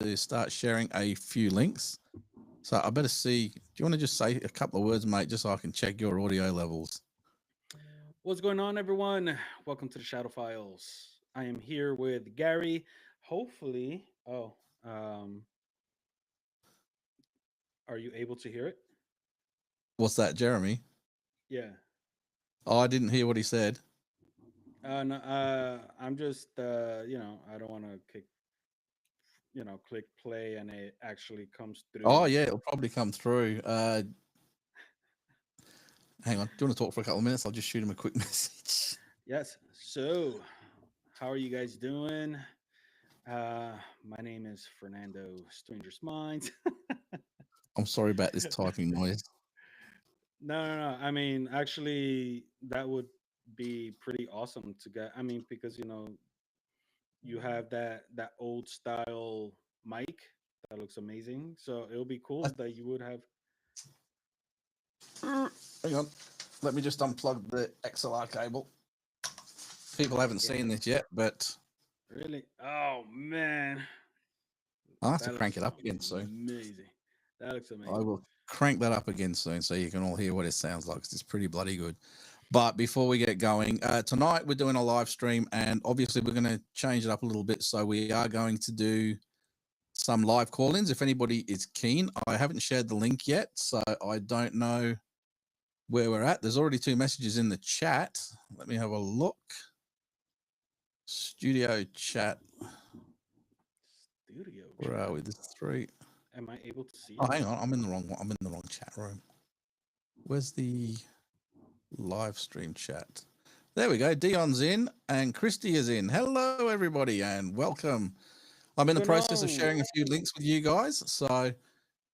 to start sharing a few links. So I better see. Do you want to just say a couple of words, mate, just so I can check your audio levels? What's going on, everyone? Welcome to the Shadow Files. I am here with Gary. Hopefully, um, are you able to hear it? What's that, Jeremy? Yeah. Oh, I didn't hear what he said. No, I'm just, I don't want to click play and it actually comes Oh, through. yeah, it'll probably come through. Hang on. Do you want to talk for a couple of minutes? I'll just shoot him a quick message. Yes. So, how are you guys doing? My name is Fernando Stranger's Minds. I'm sorry about this typing noise. No. I mean, actually, that would be pretty awesome to get. I mean, because you have that old style mic that looks amazing. So it'll be cool that you would have. Hang on. Let me just unplug the XLR cable. People haven't Yeah, seen this yet, but really. Oh man, I'll have to that crank looks it up again soon. amazing. That looks I amazing. will crank that up again soon so you can all hear what it sounds like. 'Cause it's pretty bloody good. But before we get going, tonight we're doing a live stream, and obviously we're going to change it up a little bit. So we are going to do some live call-ins. If anybody is keen, I haven't shared the link yet, so I don't know where we're at. There's already 2 messages in the chat. Let me have a look. Studio chat. Studio Where are chat. we? There's 3. Am I able to see Oh, it? hang on. I'm in the wrong one. I'm in the wrong chat room. Where's the live stream chat? There we go. Dion's in and Christy is in. Hello, everybody, and welcome. I'm What's in the going process of on? sharing a few links with you guys, so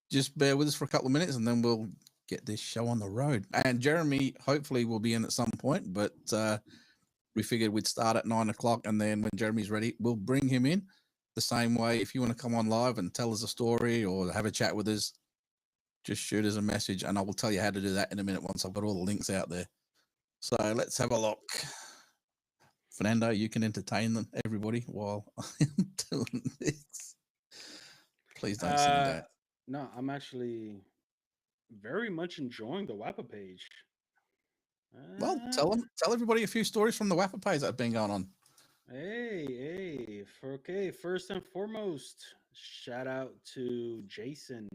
just bear with us for a couple of minutes and then we'll get this show on the road. And Jeremy hopefully will be in at some point, but we figured we'd start at 9 o'clock, and then when Jeremy's ready, we'll bring him in. The same way, if you want to come on live and tell us a story or have a chat with us, just shoot us a message and I will tell you how to do that in a minute once I've got all the links out there. So let's have a look. Fernando, you can entertain them, everybody, while I'm doing this. Please don't sing Uh, that. no, I'm actually very much enjoying the WAPA page. Well, Uh, tell everybody a few stories from the WAPA page that have been going on. okay. First and foremost, shout out to Jason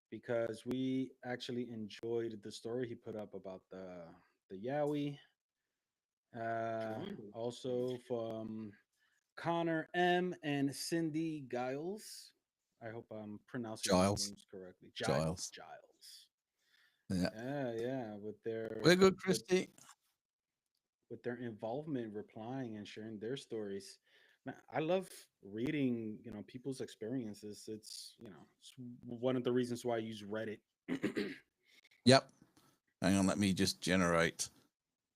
because we actually enjoyed the story he put up about the Yowie. Also from Connor M and Cindy Giles. I hope I'm pronouncing their Giles. names correctly. Giles. Giles. Yeah. Yeah, We're good, Christy. with their involvement, replying and sharing their stories. Man, I love reading, people's experiences. It's one of the reasons why I use Reddit. Yep. Hang on, let me just generate.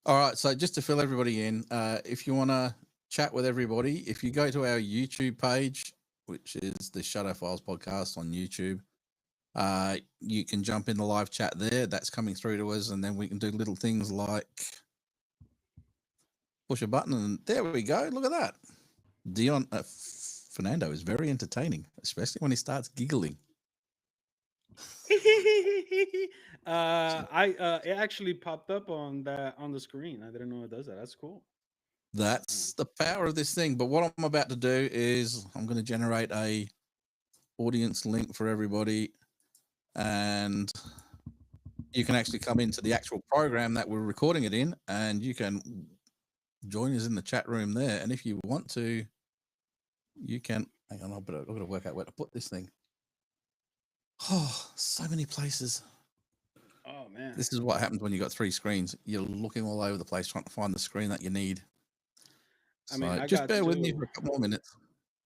All right, so just to fill everybody in, if you want to chat with everybody, if you go to our YouTube page, which is the Shadow Files podcast on YouTube, you can jump in the live chat there. That's coming through to us, and then we can do little things like push a button, and there we go. Look at that. Dion Fernando is very entertaining, especially when he starts giggling. I it actually popped up on the screen. I didn't know it does that. That's cool. Yeah. That's the power of this thing. But what I'm about to do is I'm going to generate a audience link for everybody, and you can actually come into the actual program that we're recording it in, and you can join us in the chat room there. And if you want to, you can. Hang on, I've got to work out where to put this thing. Oh, so many places. Oh man. This is what happens when you got 3 screens. You're looking all over the place trying to find the screen that you need. I mean, So just bear with me for a couple more minutes.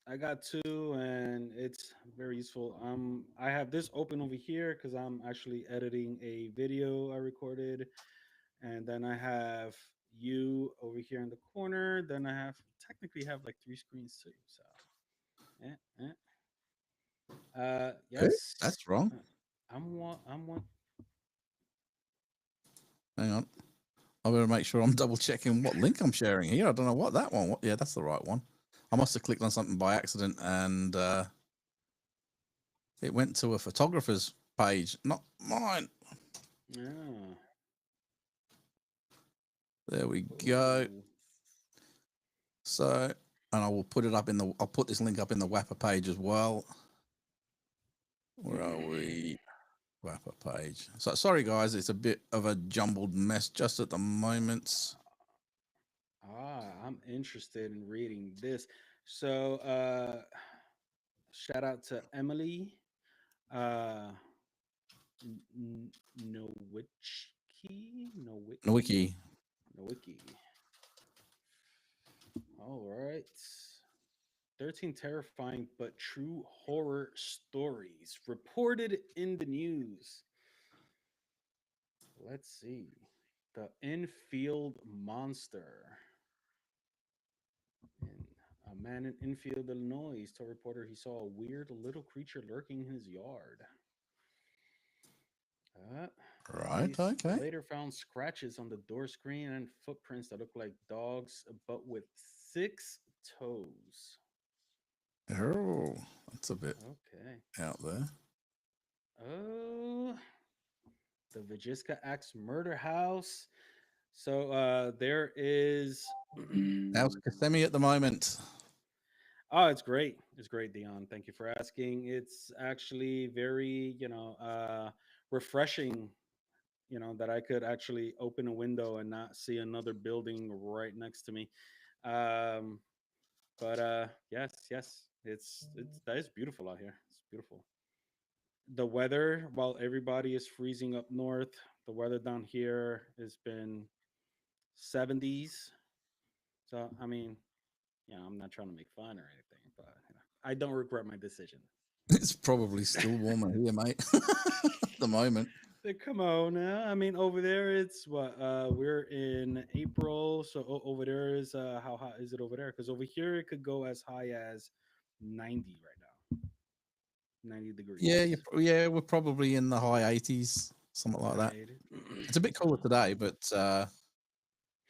I got two, and it's very useful. I have this open over here because I'm actually editing a video I recorded, and then I have you over here in the corner. Then I have technically have like three screens too. So, Okay, yes, that's wrong. uh, I'm one. Hang on. I better make sure I'm double checking what link I'm sharing here. I don't know what that one. Yeah, that's the right one. I must have clicked on something by accident, and it went to a photographer's page, not mine. Yeah. There we go. Ooh. So, and I will put it up in the. I'll put this link up in the Wapper page as well. Where are we? Wapper page. So sorry guys, it's a bit of a jumbled mess just at the moment. I'm interested in reading this. So, shout out to Emily. Uh, Nowitzki, Wiki. Nowicki. All right. 13 terrifying but true horror stories reported in the news. Let's see. The Infield Monster. In a man in Enfield, Illinois, told a reporter he saw a weird little creature lurking in his yard. Right. Police Okay. later found scratches on the door screen and footprints that look like dogs, but with 6 toes. Oh, that's a bit Okay. out there. Oh, the Vajiska Axe Murder House. So there is. How's Kissimmee at the moment? Oh, it's great. It's great, Dion. Thank you for asking. It's actually very, refreshing, that I could actually open a window and not see another building right next to me. Um, but yes, it's that is beautiful out here. It's beautiful. The weather, while everybody is freezing up north, the weather down here has been 70s. So I mean, I'm not trying to make fun or anything, but I don't regret my decision. It's probably still warmer here, mate. At the moment. Come on now. I mean, over there it's what we're in April, so over there is how hot is it over there? Because over here it could go as high as 90 right now, 90 Yeah, degrees. yeah, we're probably in the high 80s, something like that. Right. It's a bit cooler today, but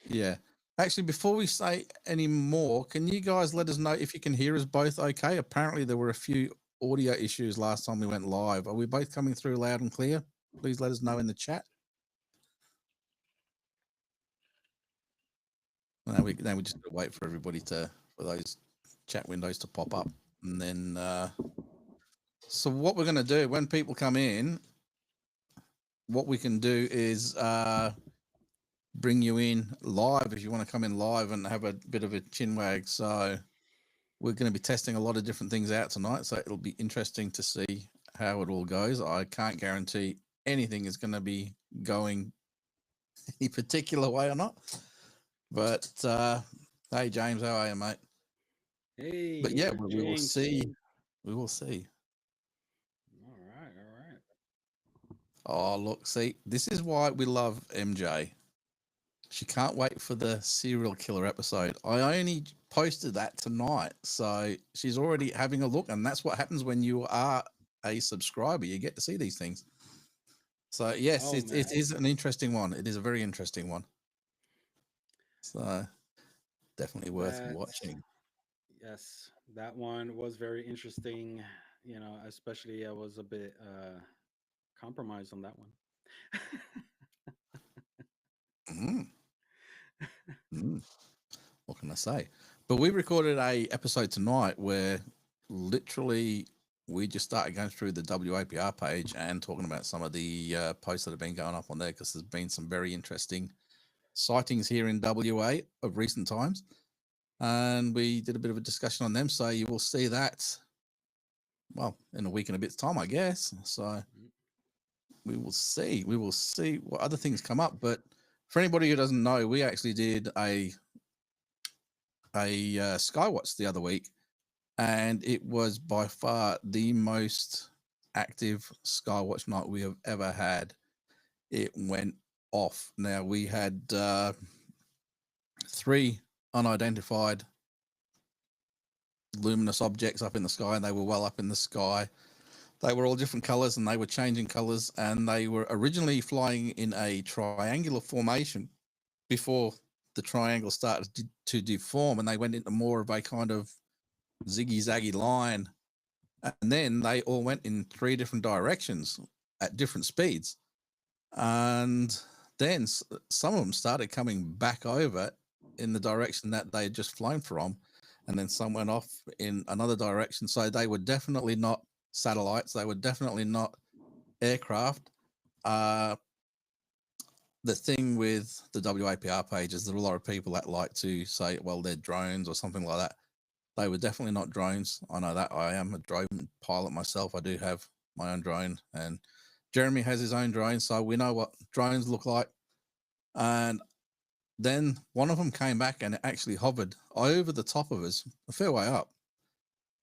yeah. Actually, before we say any more, can you guys let us know if you can hear us both okay? Apparently, there were a few audio issues last time we went live. Are we both coming through loud and clear? Please let us know in the chat. Now we just wait for everybody for those chat windows to pop up, and then. So what we're going to do when people come in, what we can do is bring you in live if you want to come in live and have a bit of a chin wag. So we're going to be testing a lot of different things out tonight. So it'll be interesting to see how it all goes. I can't guarantee anything is going to be going any particular way or not. But hey, James, how are you, mate? Hey, But yeah, we will James. see. We will see. All right, all right. Oh, look, see, this is why we love MJ. She can't wait for the serial killer episode. I only posted that tonight, so she's already having a look, and that's what happens when you are a subscriber. You get to see these things. So yes, Oh it man, is an interesting one. It is a very interesting one. So definitely worth that's watching. yes, that one was very interesting. Especially I was a bit compromised on that one. Mm, mm. What can I say? But we recorded a episode tonight where literally we just started going through the WAPR page and talking about some of the posts that have been going up on there, because there's been some very interesting sightings here in WA of recent times. And we did a bit of a discussion on them. So you will see that, well, in a week and a bit's time, I guess. So we will see. We will see what other things come up. But for anybody who doesn't know, we actually did a Skywatch the other week, and it was by far the most active Skywatch night we have ever had. It went off. Now we had 3 unidentified luminous objects up in the sky, and they were well up in the sky. They were all different colors, and they were changing colors, and they were originally flying in a triangular formation before the triangle started to deform, and they went into more of a kind of ziggy zaggy line, and then they all went in 3 different directions at different speeds, and then some of them started coming back over in the direction that they had just flown from, and then some went off in another direction. So they were definitely not satellites. They were definitely not aircraft. The thing with the WAPR page is there are a lot of people that like to say, well, they're drones or something like that. They were definitely not drones. I know that. I am a drone pilot myself. I do have my own drone, and Jeremy has his own drone, so we know what drones look like. And then one of them came back and it actually hovered over the top of us, a fair way up,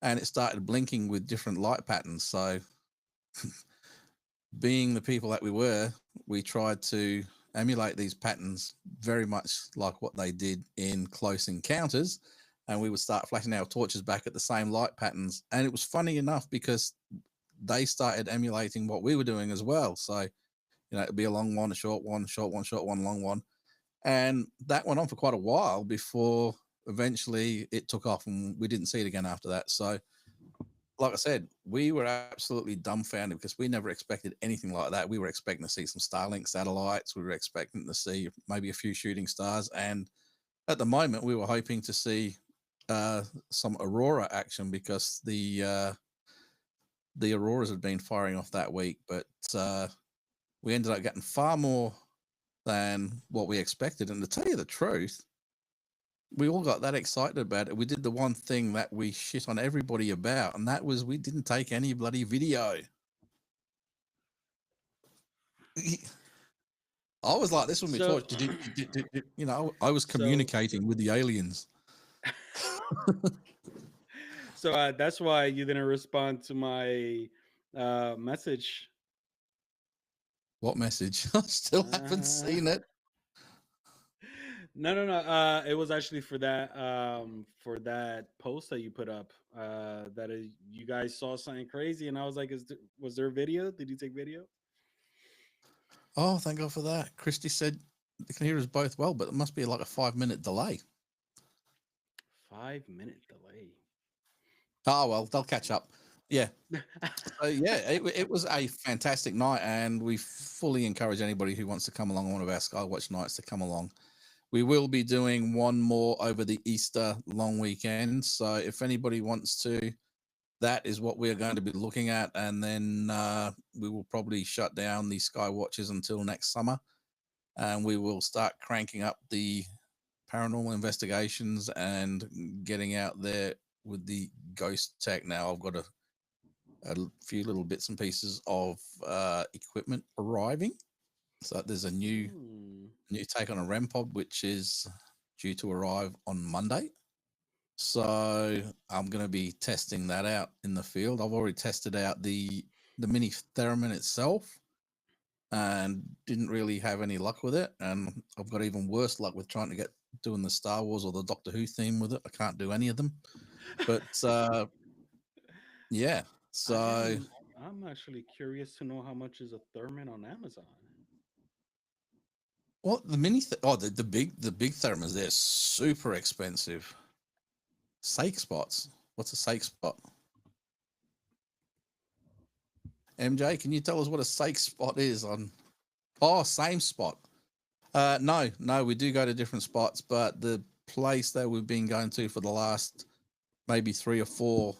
and it started blinking with different light patterns. So being the people that we were, we tried to emulate these patterns very much like what they did in Close Encounters, and we would start flashing our torches back at the same light patterns. And it was funny enough because they started emulating what we were doing as well. So, it'd be a long one, a short one, short one, short one, long one. And that went on for quite a while before eventually it took off, and we didn't see it again after that. So, like I said, we were absolutely dumbfounded because we never expected anything like that. We were expecting to see some Starlink satellites. We were expecting to see maybe a few shooting stars. And at the moment, we were hoping to see some Aurora action because the Auroras had been firing off that week. But we ended up getting far more than what we expected. And to tell you the truth, we all got that excited about it. We did the one thing that we shit on everybody about, and that was we didn't take any bloody video. I was like this when we talked. I was communicating with the aliens. So that's why you didn't respond to my message. What message? I still haven't seen it. No. It was actually for that post that you put up. You guys saw something crazy, and I was like, was there a video? Did you take video? Oh, thank God for that. Christy said they can hear us both well, but it must be like a 5-minute delay. 5-minute delay. Oh well, they'll catch up. Yeah. It was a fantastic night, and we fully encourage anybody who wants to come along on one of our Skywatch nights to come along. We will be doing one more over the Easter long weekend. So if anybody wants to, that is what we're going to be looking at. And then we will probably shut down the Skywatches until next summer. And we will start cranking up the paranormal investigations and getting out there with the ghost tech. Now I've got a few little bits and pieces of equipment arriving. So there's a new take on a REM pod, which is due to arrive on Monday. So I'm going to be testing that out in the field. I've already tested out the mini theremin itself and didn't really have any luck with it. And I've got even worse luck with trying to get doing the Star Wars or the Doctor Who theme with it. I can't do any of them. But yeah. So I'm actually curious to know how much is a theremin on Amazon. Well, the mini, the big thermos, they're super expensive. Sake spots. What's a sake spot? MJ, can you tell us what a sake spot is on? Oh, same spot. No, we do go to different spots, but the place that we've been going to for the last maybe 3 or 4,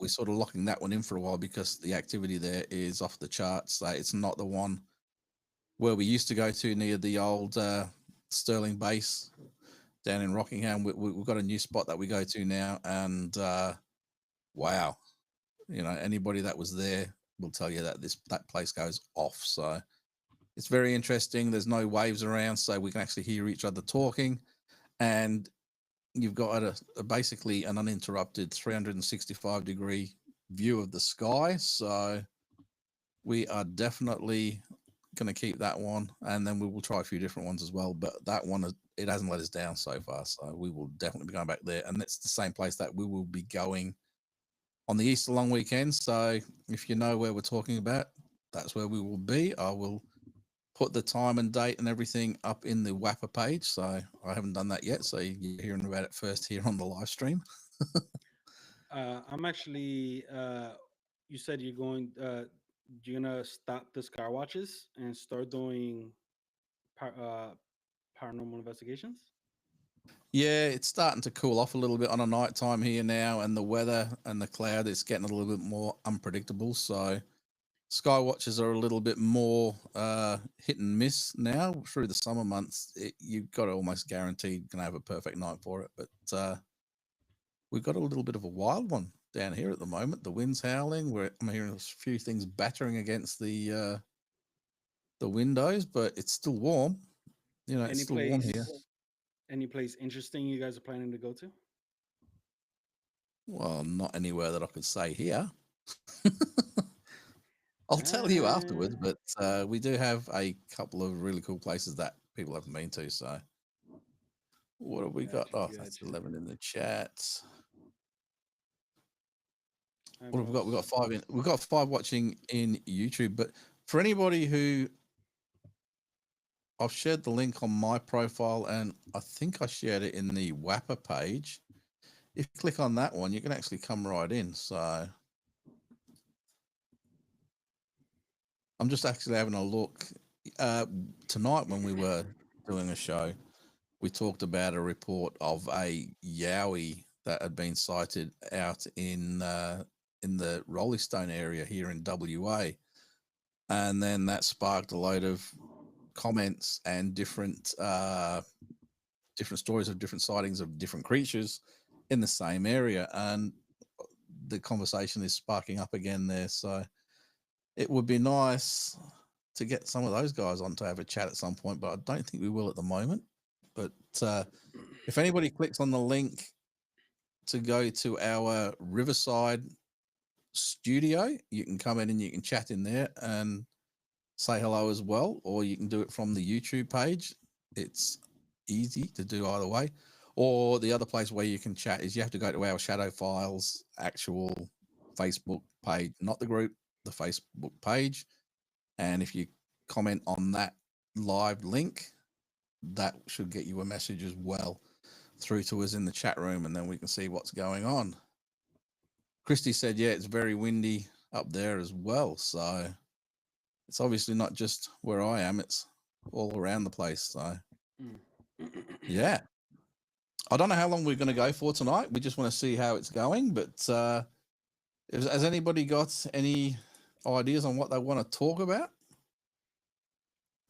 we're sort of locking that one in for a while because the activity there is off the charts. So it's not the one where we used to go to near the old Sterling base down in Rockingham. We've got a new spot that we go to now, and wow, anybody that was there will tell you that that place goes off. So it's very interesting. There's no waves around, so we can actually hear each other talking, and you've got basically an uninterrupted 365-degree view of the sky. So we are definitely going to keep that one, and then we will try a few different ones as well. But that one, it hasn't let us down so far, so we will definitely be going back there. And it's the same place that we will be going on the Easter long weekend. So if you know where we're talking about, that's where we will be. I will put the time and date and everything up in the WAPA page. So I haven't done that yet, so you're hearing about it first here on the live stream. I'm actually. You said you're gonna stop the scar watches and start doing par- uh, paranormal investigations. Yeah, it's starting to cool off a little bit on a night time here now, and the weather and the cloud is getting a little bit more unpredictable. So sky watches are a little bit more hit and miss now through the summer months. You've got to almost guaranteed gonna have a perfect night for it, but we've got a little bit of a wild one down here at the moment. The wind's howling. I'm hearing a few things battering against the windows, but it's still warm. You know, it's Any still warm here. place, any place interesting you guys are planning to go to? Well, not anywhere that I could say here. I'll tell you afterwards, Uh, but we do have a couple of really cool places that people haven't been to. So, what have we got? gotcha, Oh, that's gotcha. 11 in the chat. I What have we got? We've got was. five in. We've got five watching in YouTube. But for anybody who I've shared the link on my profile, and I think I shared it in the Wapper page. If you click on that one, you can actually come right in. So I'm just actually having a look. Tonight when we were doing a show, we talked about a report of a yowie that had been sighted out in the Rolling Stone area here in WA, and then that sparked a load of comments and different stories of different sightings of different creatures in the same area, and the conversation is sparking up again there. So it would be nice to get some of those guys on to have a chat at some point, but I don't think we will at the moment. But if anybody clicks on the link to go to our Riverside studio, you can come in and you can chat in there and say hello as well, or you can do it from the YouTube page. It's easy to do either way. Or the other place where you can chat is you have to go to our Shadow Files actual Facebook page, not the group, the Facebook page. And if you comment on that live link, that should get you a message as well through to us in the chat room, and then we can see what's going on. Christy said, yeah, it's very windy up there as well. So it's obviously not just where I am, it's all around the place. So, Mm. yeah. I don't know how long we're going to go for tonight. We just want to see how it's going. But has anybody got any ideas on what they want to talk about?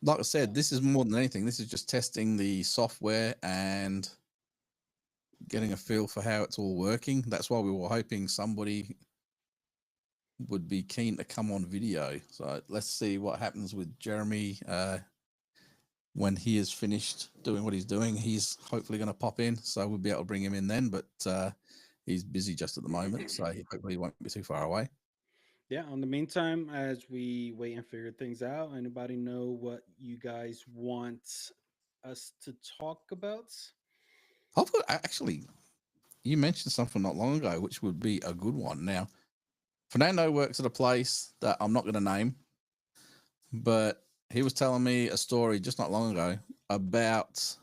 Like I said, this is more than anything. This is just testing the software and getting a feel for how it's all working. That's why we were hoping somebody would be keen to come on video. So let's see what happens with Jeremy when he is finished doing what he's doing. He's hopefully going to pop in, so we'll be able to bring him in then. But he's busy just at the moment, so hopefully he won't be too far away. Yeah. On the meantime, as we wait and figure things out, anybody know what you guys want us to talk about? I've got actually, you mentioned something not long ago, which would be a good one. Now, Fernando works at a place that I'm not going to name, but he was telling me a story just not long ago about.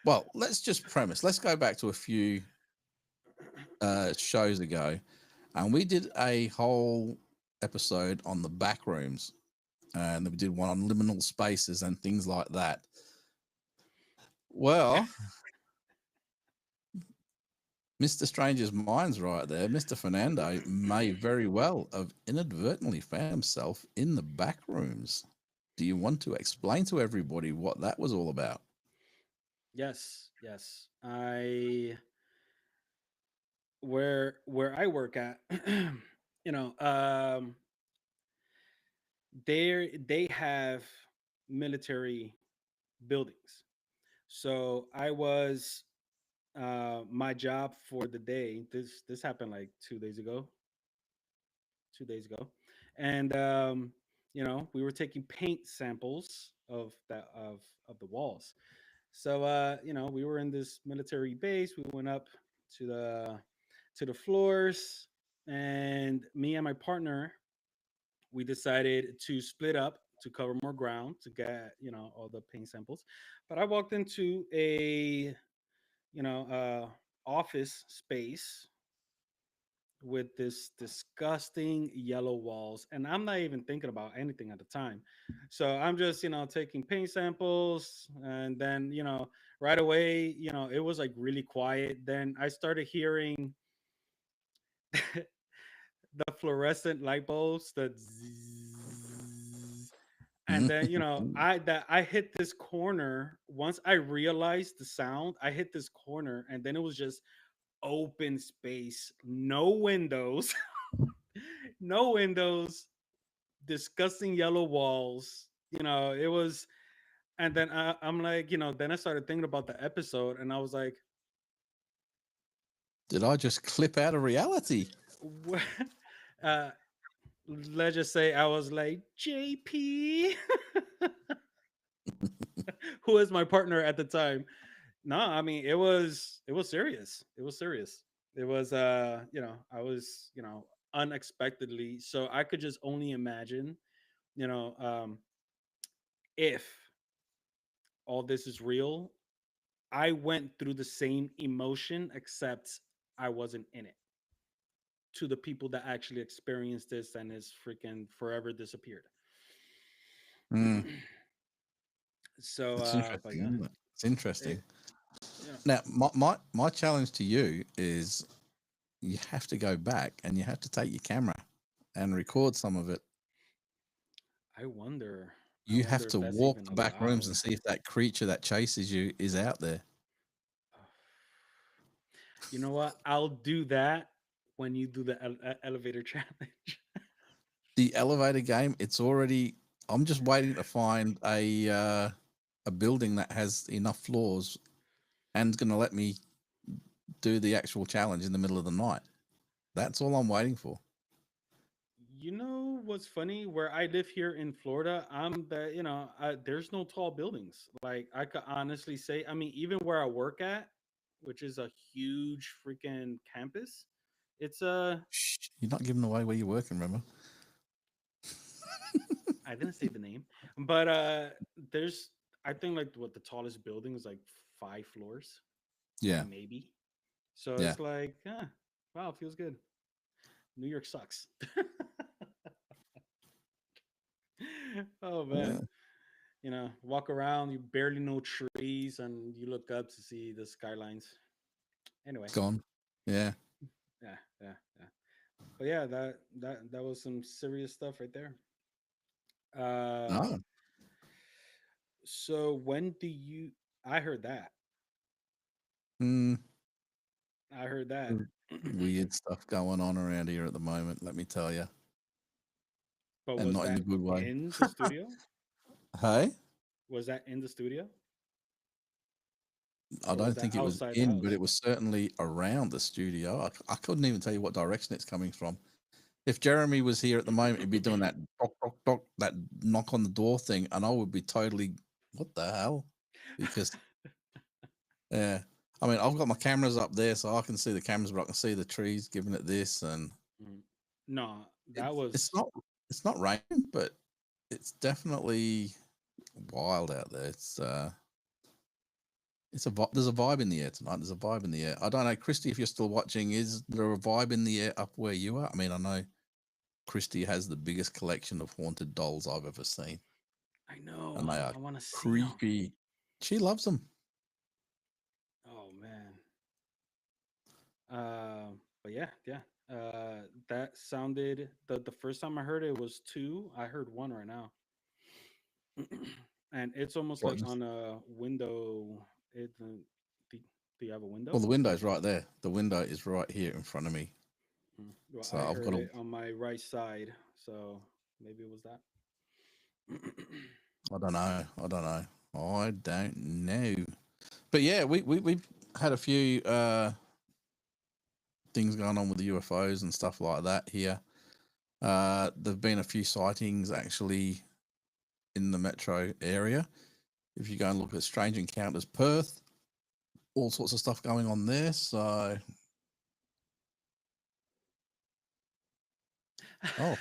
Well, let's just premise. Let's go back to a few shows ago, and we did a whole episode on the back rooms, and we did one on liminal spaces and things like that. Well, Mr. Stranger's mind's right there. Mr. Fernando may very well have inadvertently found himself in the back rooms. Do you want to explain to everybody what that was all about? Yes, yes. Where I work at, you know, they have military buildings. So I was my job for the day. This happened like 2 days ago. 2 days ago, and we were taking paint samples of the walls. So we were in this military base. We went up to the floors, and me and my partner, we decided to split up to cover more ground to get all the paint samples. But I walked into a office space, with this disgusting yellow walls, and I'm not even thinking about anything at the time. So I'm just, taking paint samples, and then, right away, it was like really quiet. Then I started hearing the fluorescent light bulbs, the zzzz. And then, I hit this corner. Once I realized the sound, I hit this corner, and then it was just open space, no windows, no windows, disgusting yellow walls. It was, and then I'm like, then I started thinking about the episode, and I was like, Did I just clip out of reality? what? Uh, let's just say I was like, JP, who is my partner at the time. No, I mean, it was serious. It was serious. It was I was, unexpectedly. So I could just only imagine, you know, um, if all this is real, I went through the same emotion, except I wasn't in it. To the people that actually experienced this and is freaking forever disappeared. Mm, So, it's but interesting, yeah, isn't it? It's interesting. it, yeah, Now, my challenge to you is you have to go back and you have to take your camera and record some of it. I wonder. I You have wonder if to that's walk even the back rooms allowed. and see if that creature that chases you is out there. You know what? I'll do that when you do the elevator challenge. The elevator game, it's already. I'm just waiting to find a building that has enough floors and going to let me do the actual challenge in the middle of the night. That's all I'm waiting for. You know what's funny? Where I live here in Florida, there's no tall buildings. Like I could honestly say, I mean, even where I work at, which is a huge freaking campus, it's a. Shh, you're not giving away where you're working, remember? I didn't say the name, but there's. I think like what the tallest building is like 5 floors, Yeah, maybe. So yeah, it's like, wow, it feels good. New York sucks. Oh man. yeah. Walk around, you barely know trees, and you look up to see the skylines. Anyway, Gone. Yeah. yeah, yeah, yeah. But yeah, that was some serious stuff right there. Uh, No. so when do you? I heard that. Mm, I heard that. weird stuff going on around here at the moment, let me tell you, But and was not in a that good way. in the studio? Hey, Was that in the studio, I or was don't that think it was outside the in, but house? it was certainly around the studio. I couldn't even tell you what direction it's coming from. If Jeremy was here at the moment, he'd be doing that knock, knock, knock, that knock on the door thing, and I would be totally, what the hell? Because, yeah, I mean, I've got my cameras up there, so I can see the cameras, but I can see the trees giving it this, and Mm. No, it, that it's was. not, it's not raining, but it's definitely wild out there. It's there's a vibe in the air tonight. There's a vibe in the air. I don't know, Christy, if you're still watching, is there a vibe in the air up where you are? I mean, I know Christy has the biggest collection of haunted dolls I've ever seen, I know. and they are I want to see them. creepy. She loves them. Oh man. But yeah, yeah. That sounded the first time I heard it was two. I heard one right now, and it's almost What? like on a window. Do, do you have a Well, window? the window's right there. The window is right here in front of me. Well, So I I've got heard a. it on my right side, so maybe it was that. I don't know. I don't know. I don't know. But yeah, we had a few things going on with the UFOs and stuff like that here. There've been a few sightings actually in the metro area. If you go and look at Strange Encounters Perth, all sorts of stuff going on there. So, oh,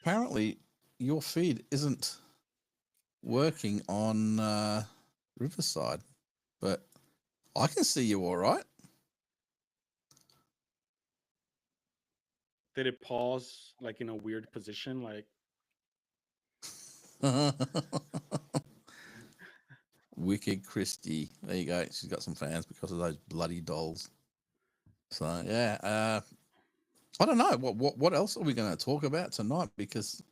apparently your feed isn't working on Riverside, but I can see you all right. did it pause like in a weird position? Like, Wicked Christie. There you go. She's got some fans because of those bloody dolls. So yeah, I don't know what else are we going to talk about tonight, because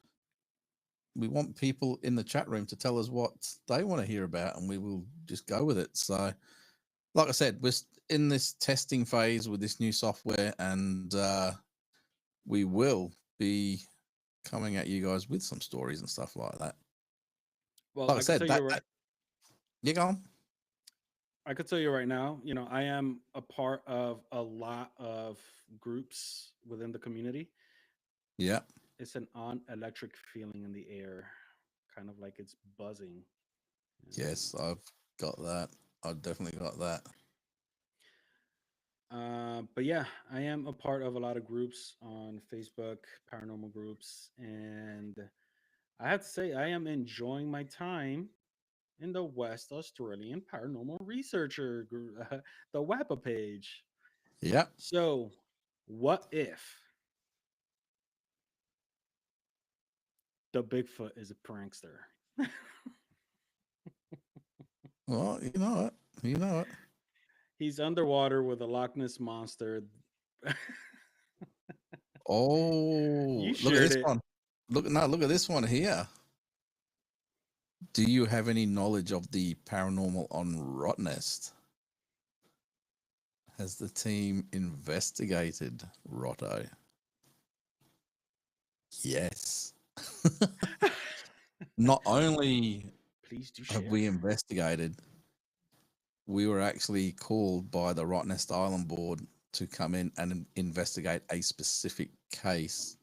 we want people in the chat room to tell us what they want to hear about, and we will just go with it. So, like I said, we're in this testing phase with this new software, and we will be coming at you guys with some stories and stuff like that. well, Like I I could said, tell that, you right. that you go on. I could tell you right now. I am a part of a lot of groups within the community. Yeah. It's an on electric feeling in the air, kind of like it's buzzing. Yes, I've got that. I've definitely got that. But yeah, I am a part of a lot of groups on Facebook, paranormal groups, and I have to say I am enjoying my time in the West Australian Paranormal Researcher group, the WAPA page. Yeah. So, what if the Bigfoot is a prankster? Well, you know what? You know what? He's underwater with a Loch Ness monster. Oh, You look at shared this it. one. Look at this one here. Do you have any knowledge of the paranormal on Rottnest? Has the team investigated Rotto? Yes. Not only Please do have share. we investigated, we were actually called by the Rottnest Island Board to come in and investigate a specific case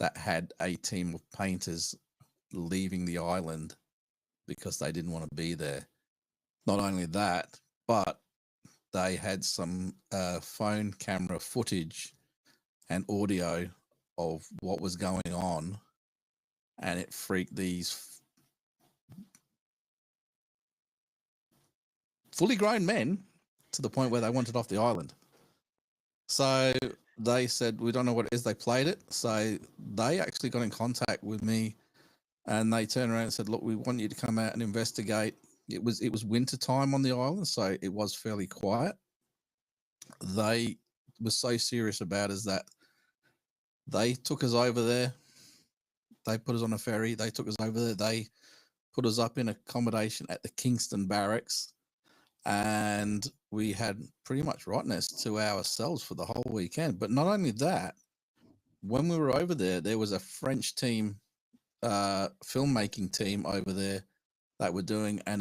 that had a team of painters leaving the island because they didn't want to be there. Not only that, but they had some phone camera footage and audio of what was going on, and it freaked these fully grown men to the point where they wanted off the island. So they said, we don't know what it is. They played it. So they actually got in contact with me, and they turned around and said, look, we want you to come out and investigate. It was winter time on the island, so it was fairly quiet. They were so serious about us that they took us over there. They put us on a ferry. They took us over there. They put us up in accommodation at the Kingston Barracks, and we had pretty much Rottnest to ourselves for the whole weekend. But not only that, when we were over there, there was a French team, filmmaking team over there that were doing an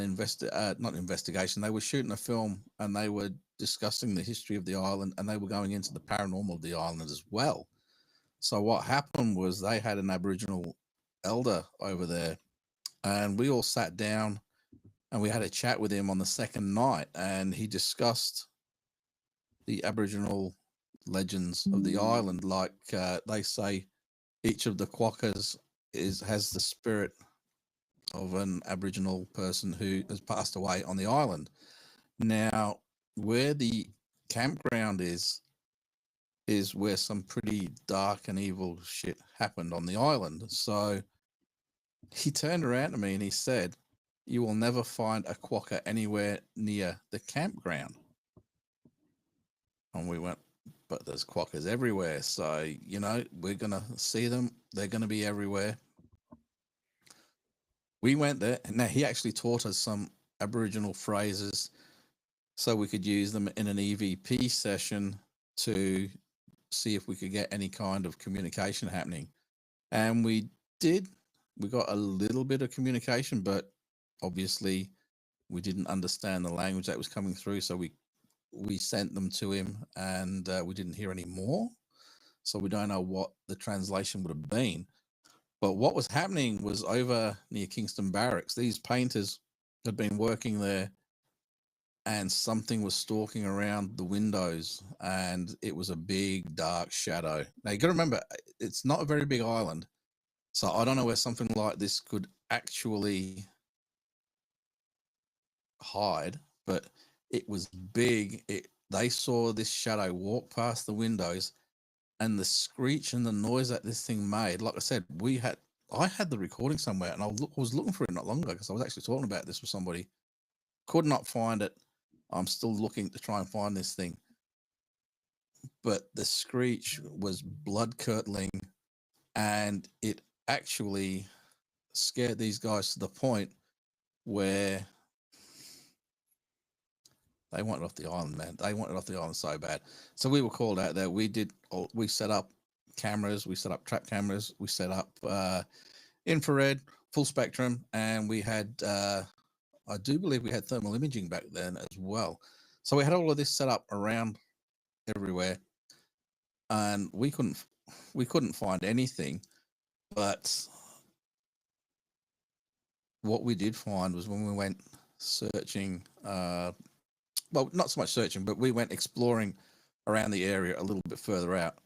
not investigation. They were shooting a film, and they were discussing the history of the island, and they were going into the paranormal of the island as well. So what happened was they had an Aboriginal elder over there, and we all sat down and we had a chat with him on the second night, and he discussed the Aboriginal legends of the island. Like they say, each of the quokkas has the spirit of an Aboriginal person who has passed away on the island. Now, where the campground is where some pretty dark and evil shit happened on the island. So he turned around to me and he said, you will never find a quokka anywhere near the campground. And we went, but there's quokkas everywhere. So, we're going to see them. They're going to be everywhere. We went there. Now, he actually taught us some Aboriginal phrases so we could use them in an EVP session to see if we could get any kind of communication happening. And we did. We got a little bit of communication, but obviously we didn't understand the language that was coming through. So we sent them to him, and we didn't hear any more. So we don't know what the translation would have been. But what was happening was over near Kingston Barracks, these painters had been working there, and something was stalking around the windows, and it was a big dark shadow. Now you got to remember, it's not a very big island, so I don't know where something like this could actually hide, but it was big. They saw this shadow walk past the windows, and the screech and the noise that this thing made. Like I said, I had the recording somewhere, and I was looking for it not long ago because I was actually talking about this with somebody. Could not find it. I'm still looking to try and find this thing. But the screech was blood curdling, and it actually scared these guys to the point where they wanted off the island, man. They wanted off the island so bad. So we were called out there. We set up cameras, we set up trap cameras, we set up infrared, full spectrum, and we had, I do believe we had thermal imaging back then as well. So we had all of this set up around everywhere, and we couldn't find anything. But what we did find was when we went searching, well, not so much searching, but we went exploring around the area a little bit further out,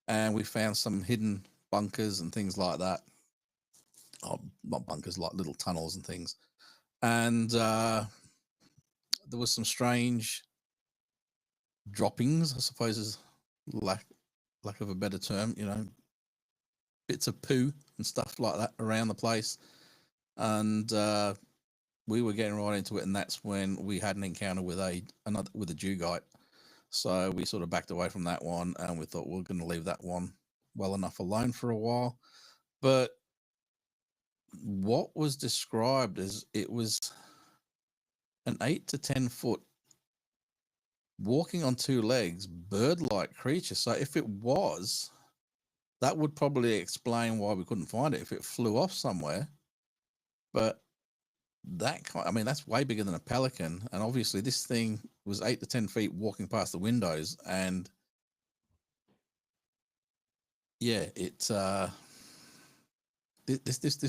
and we found some hidden bunkers and things like that. Oh, not bunkers, like little tunnels and things. And there was some strange droppings, I suppose is lack of a better term, bits of poo and stuff like that around the place. And we were getting right into it, and that's when we had an encounter with a Dugite. So we sort of backed away from that one, and we thought we're going to leave that one well enough alone for a while. But what was described as it was an 8 to 10 foot walking on two legs, bird-like creature. So if it was, that would probably explain why we couldn't find it if it flew off somewhere. But that's way bigger than a pelican, and obviously this thing was 8 to 10 feet walking past the windows, and yeah, this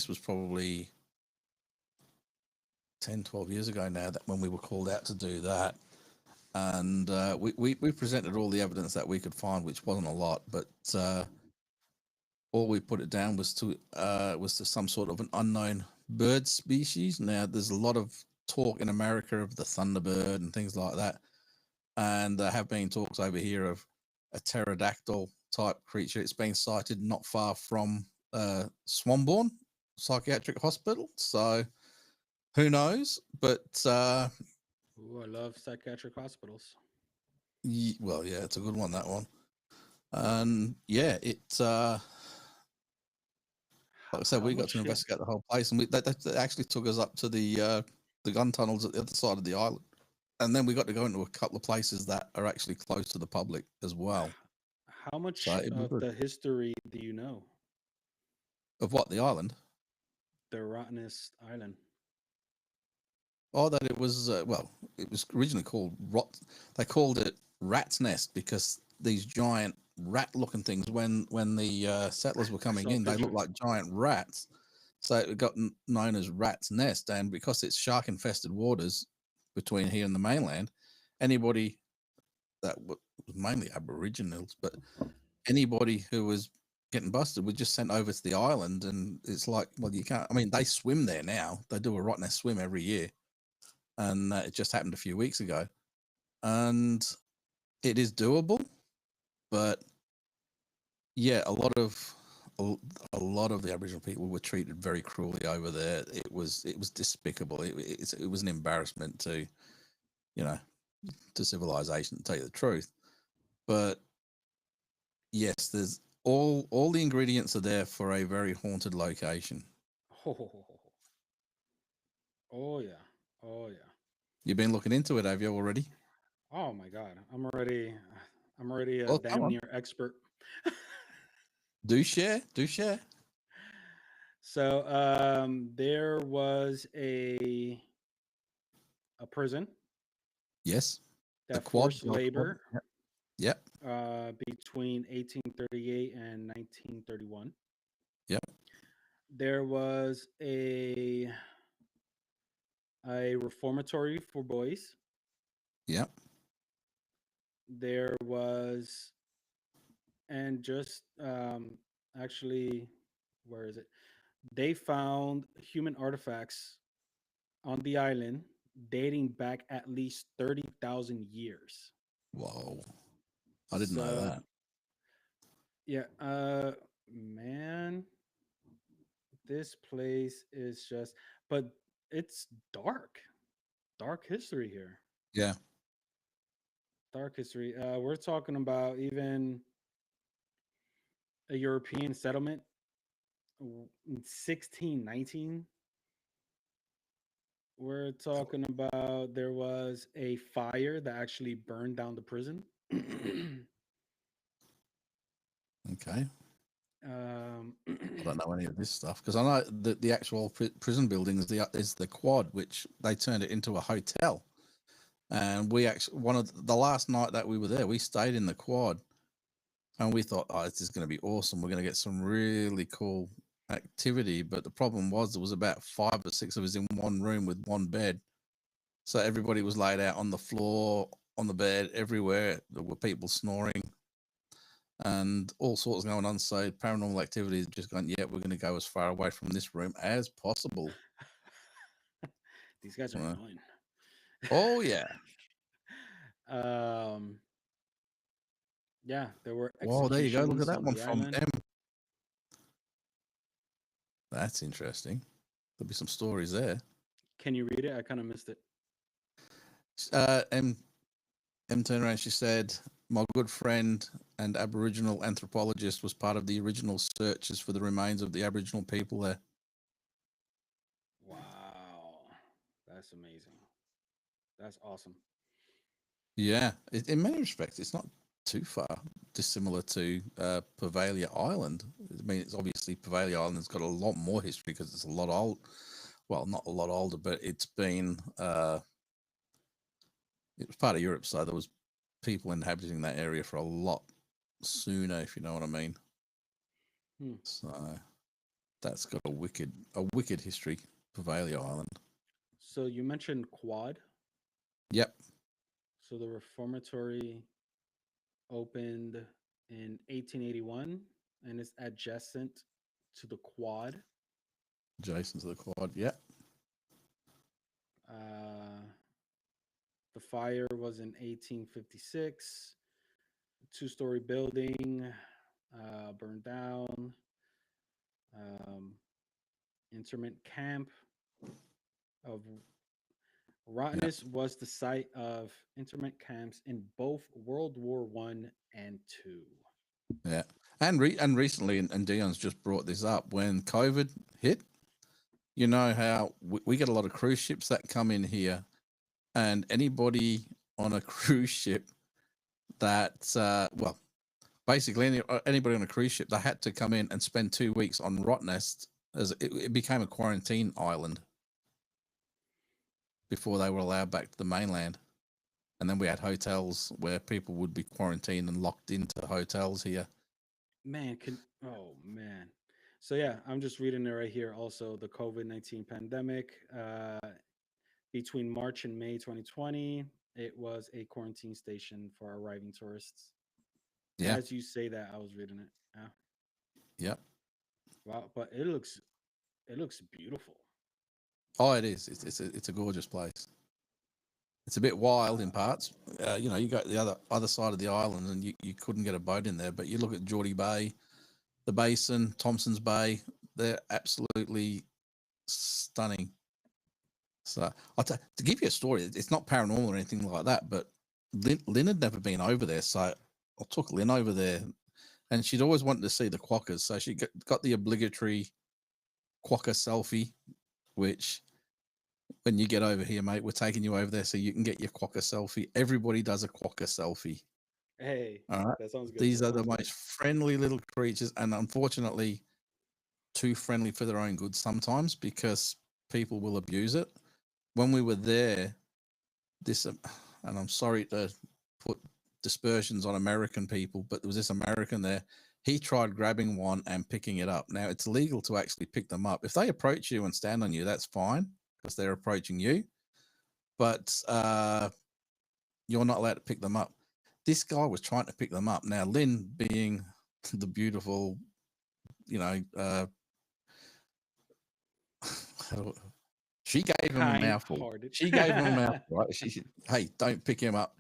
was probably 10, 12 years ago now, that when we were called out to do that. And we presented all the evidence that we could find, which wasn't a lot, but all we put it down was to some sort of an unknown bird species. Now, there's a lot of talk in America of the thunderbird and things like that, and there have been talks over here of a pterodactyl type creature. It's been sighted not far from Swanbourne Psychiatric Hospital. So who knows? But Ooh, I love psychiatric hospitals. well, yeah, it's a good one, that one. And yeah, it's like I said, we got to investigate the whole place, and they actually took us up to the gun tunnels at the other side of the island, and then we got to go into a couple of places that are actually close to the public as well. How much of the history do you know of what, the island? The Rottnest Island. Oh, that it was well, it was originally called They called it Rat's Nest because these giant rat-looking things, when the settlers were coming in, they looked like giant rats. So it got known as Rat's Nest, and because it's shark-infested waters between here and the mainland, anybody that was mainly Aboriginals, but anybody who was getting busted was just sent over to the island. And it's like, well, you can't. I mean, they swim there now. They do a Rottnest swim every year, and it just happened a few weeks ago. And it is doable, but yeah, a lot of the Aboriginal people were treated very cruelly over there. It was despicable. It was an embarrassment to, to civilization, to tell you the truth. But yes, there's all the ingredients are there for a very haunted location. Oh yeah, oh yeah. You've been looking into it, have you already? Oh my God, I'm already a damn near expert. Do share. So there was a prison. Yes. That forced labor. Yep. Between 1838 and 1931. Yep. There was a reformatory for boys. Yep. There was, and just actually, where is it? They found human artifacts on the island dating back at least 30,000 years. Whoa. I didn't know that. Yeah. Man, this place is just, but it's dark, dark history here. Yeah. Dark history. We're talking about even a European settlement in 1619. We're talking about there was a fire that actually burned down the prison. Okay. um, I don't know any of this stuff because I know that the actual prison building is the quad, which they turned it into a hotel. And we actually one of the last night that we were there, we stayed in the quad, and we thought, oh, this is going to be awesome. We're going to get some really cool activity. But the problem was there was about 5 or 6 of us in one room with one bed, so everybody was laid out on the floor, on the bed, everywhere. There were people snoring and all sorts going on. So paranormal activity is just going, yeah, we're going to go as far away from this room as possible. these guys are Uh, annoying. oh yeah. um, yeah, there were Wow, there you go. Look at executions that on one the from island. M. That's interesting. There'll be some stories there. Can you read it? I kind of missed it. M turned around. She said, "My good friend and Aboriginal anthropologist was part of the original searches for the remains of the Aboriginal people there." Wow, that's amazing. That's awesome. Yeah, in many respects, it's not too far dissimilar to Pavalia Island. I mean, it's obviously Pavalia Island's got a lot more history because it's a lot old. Well, not a lot older, but it's been it was part of Europe, so there was people inhabiting that area for a lot sooner, if you know what I mean. Hmm. So that's got a wicked history, Pavalia Island. So you mentioned quad. Yep, So the reformatory opened in 1881 and is adjacent to the quad. Jason to the quad. Yep, Uh, the fire was in 1856. Two-story building burned down. Um, internment camp of yep, Rottnest was the site of internment camps in both World War One and Two. yeah. And recently, and Dion's just brought this up when COVID hit. You know how we get a lot of cruise ships that come in here, and anybody on a cruise ship that, well, basically anybody on a cruise ship, they had to come in and spend 2 weeks on Rottnest as it became a quarantine island before they were allowed back to the mainland. And then we had hotels where people would be quarantined and locked into hotels here. Man, can oh man. So yeah, I'm just reading it right here. Also, the COVID-19 pandemic between March and May 2020, it was a quarantine station for arriving tourists. Yeah, As you say that, I was reading it. Yeah. yep. Wow, but it looks beautiful. Oh, it is. It's a gorgeous place. It's a bit wild in Uh, parts. You go to the other side of the island, and you couldn't get a boat in there. But you look at Geordie Bay, the Basin, Thompson's Bay. They're absolutely stunning. So to give you a story, it's not paranormal or anything like that. But Lynn had never been over there, so I took Lynn over there, and she'd always wanted to see the quokkas. So she got the obligatory quokka selfie, which when you get over here, mate, we're taking you over there so you can get your quokka selfie. Everybody does a quokka selfie. hey, All right. that sounds good. These That are the sounds good. most friendly little creatures, and unfortunately, too friendly for their own good sometimes because people will abuse it. When we were there, this, and I'm sorry to put dispersions on American people, but there was this American there. He tried grabbing one and picking it up. Now, it's legal to actually pick them up. If they approach you and stand on you, that's fine because they're approaching you, but you're not allowed to pick them up. This guy was trying to pick them up. Now, Lynn, being the beautiful, you know, she gave him a mouthful. Kind-hearted. She gave him a mouthful, right? Hey, don't pick him up.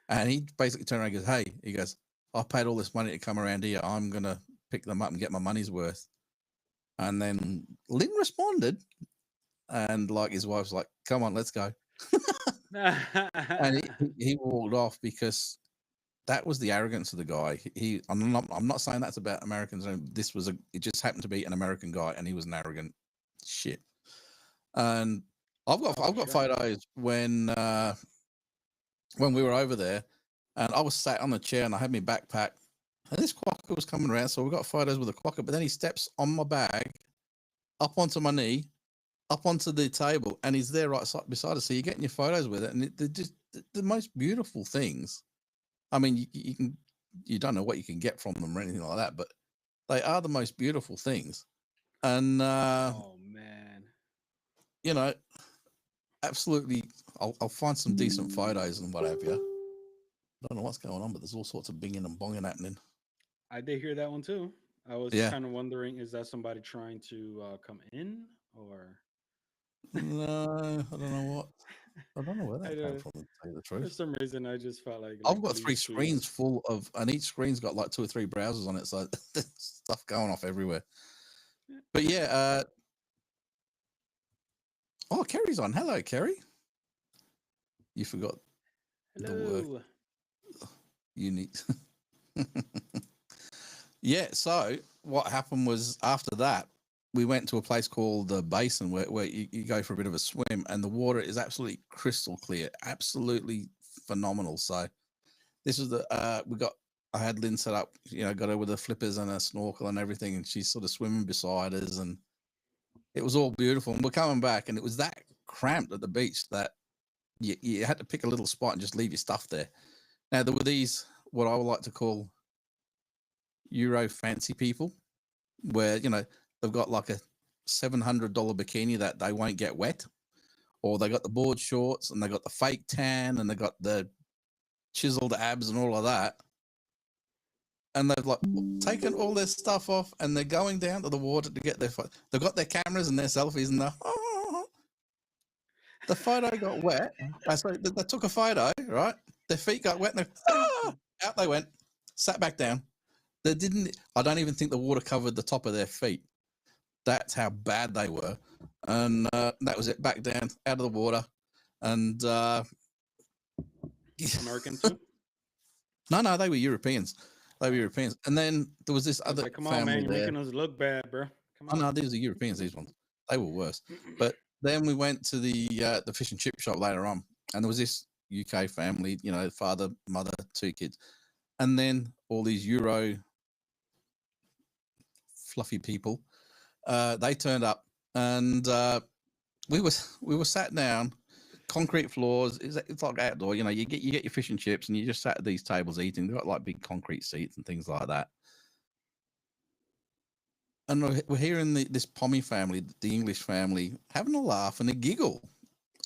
And he basically turned around and goes, hey, he goes, I paid all this money to come around here. I'm going to pick them up and get my money's worth. And then Lynn responded, and like his wife's like, come on, let's go. And he walked off because that was the arrogance of the guy. I'm not saying that's about Americans. This was it just happened to be an American guy, and he was an arrogant shit. And I've got photos when we were over there, and I was sat on the chair and I had my backpack, and this quokka was coming around. So we got photos with the quokka, but then he steps on my bag, up onto my knee, up onto the table, and he's there right beside us. So you're getting your photos with it, and they're just the most beautiful things. I mean, you don't know what you can get from them or anything like that, but they are the most beautiful things. And oh man, you know, absolutely, I'll find some decent photos and what have you. I don't know what's going on, but there's all sorts of binging and bonging happening. I did hear that one too. I was kind of wondering, is that somebody trying to come in or? No, I don't know what. I don't know where that came from, to tell you the truth. For some reason, I just felt like I've got 3 screens full of, and each screen's got like 2 or 3 browsers on it, so there's stuff going off everywhere. But yeah, oh, Kerry's on. Hello, Kerry. You forgot the word. You need. Yeah, so what happened was after that, we went to a place called the Basin where you go for a bit of a swim, and the water is absolutely crystal clear, absolutely phenomenal. So this is the I had Lynn set up, got her with the flippers and a snorkel and everything, and she's sort of swimming beside us, and it was all beautiful. And we're coming back, and it was that cramped at the beach that you had to pick a little spot and just leave your stuff there. Now, there were these, what I would like to call Euro fancy people, where, they've got like a $700 bikini that they won't get wet, or they got the board shorts and they got the fake tan and they got the chiseled abs and all of that. And they've like taken all their stuff off and they're going down to the water to get they've got their cameras and their selfies and the photo got wet. So they took a photo, right? Their feet got wet and out they went, sat back down. I don't even think the water covered the top of their feet. That's how bad they were. And that was it, back down, out of the water. And American too? No, they were Europeans. And then there was this other come family on, man, you're there. making us look bad, bro. Come on. Oh, no, these are Europeans, these ones. They were worse. But then we went to the fish and chip shop later on, and there was this UK family, father, mother, 2 kids. And then all these Euro fluffy people, they turned up, and we were sat down, concrete floors. It's like outdoor, you get your fish and chips, and you just sat at these tables eating. They've got like big concrete seats and things like that. And we're hearing this Pommy family, the English family, having a laugh and a giggle.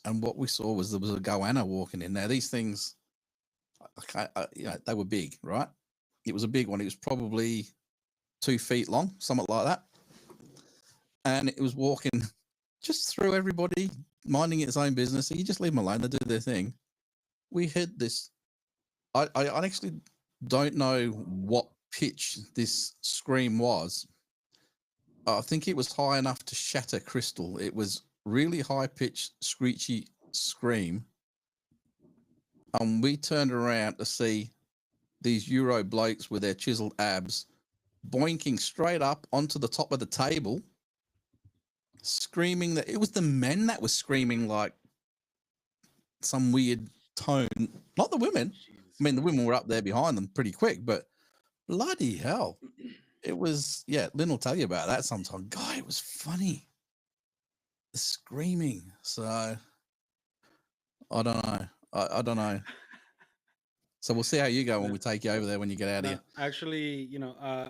And what we saw was there was a goanna walking in. Now, these things, they were big, right? It was a big one. It was probably 2 feet long, something like that. And it was walking just through everybody, minding its own business. So you just leave them alone. They do their thing. We heard this. I actually don't know what pitch this scream was. I think it was high enough to shatter crystal. It was really high-pitched, screechy scream. And we turned around to see these Euro blokes with their chiseled abs boinking straight up onto the top of the table, screaming that it was the men that were screaming like some weird tone, not the women. I mean, the women were up there behind them pretty quick, but bloody hell. It was, Lynn will tell you about that sometime. God, it was funny. The screaming. So, I don't know. I don't know. So we'll see how you go when we take you over there when you get out of here. Actually,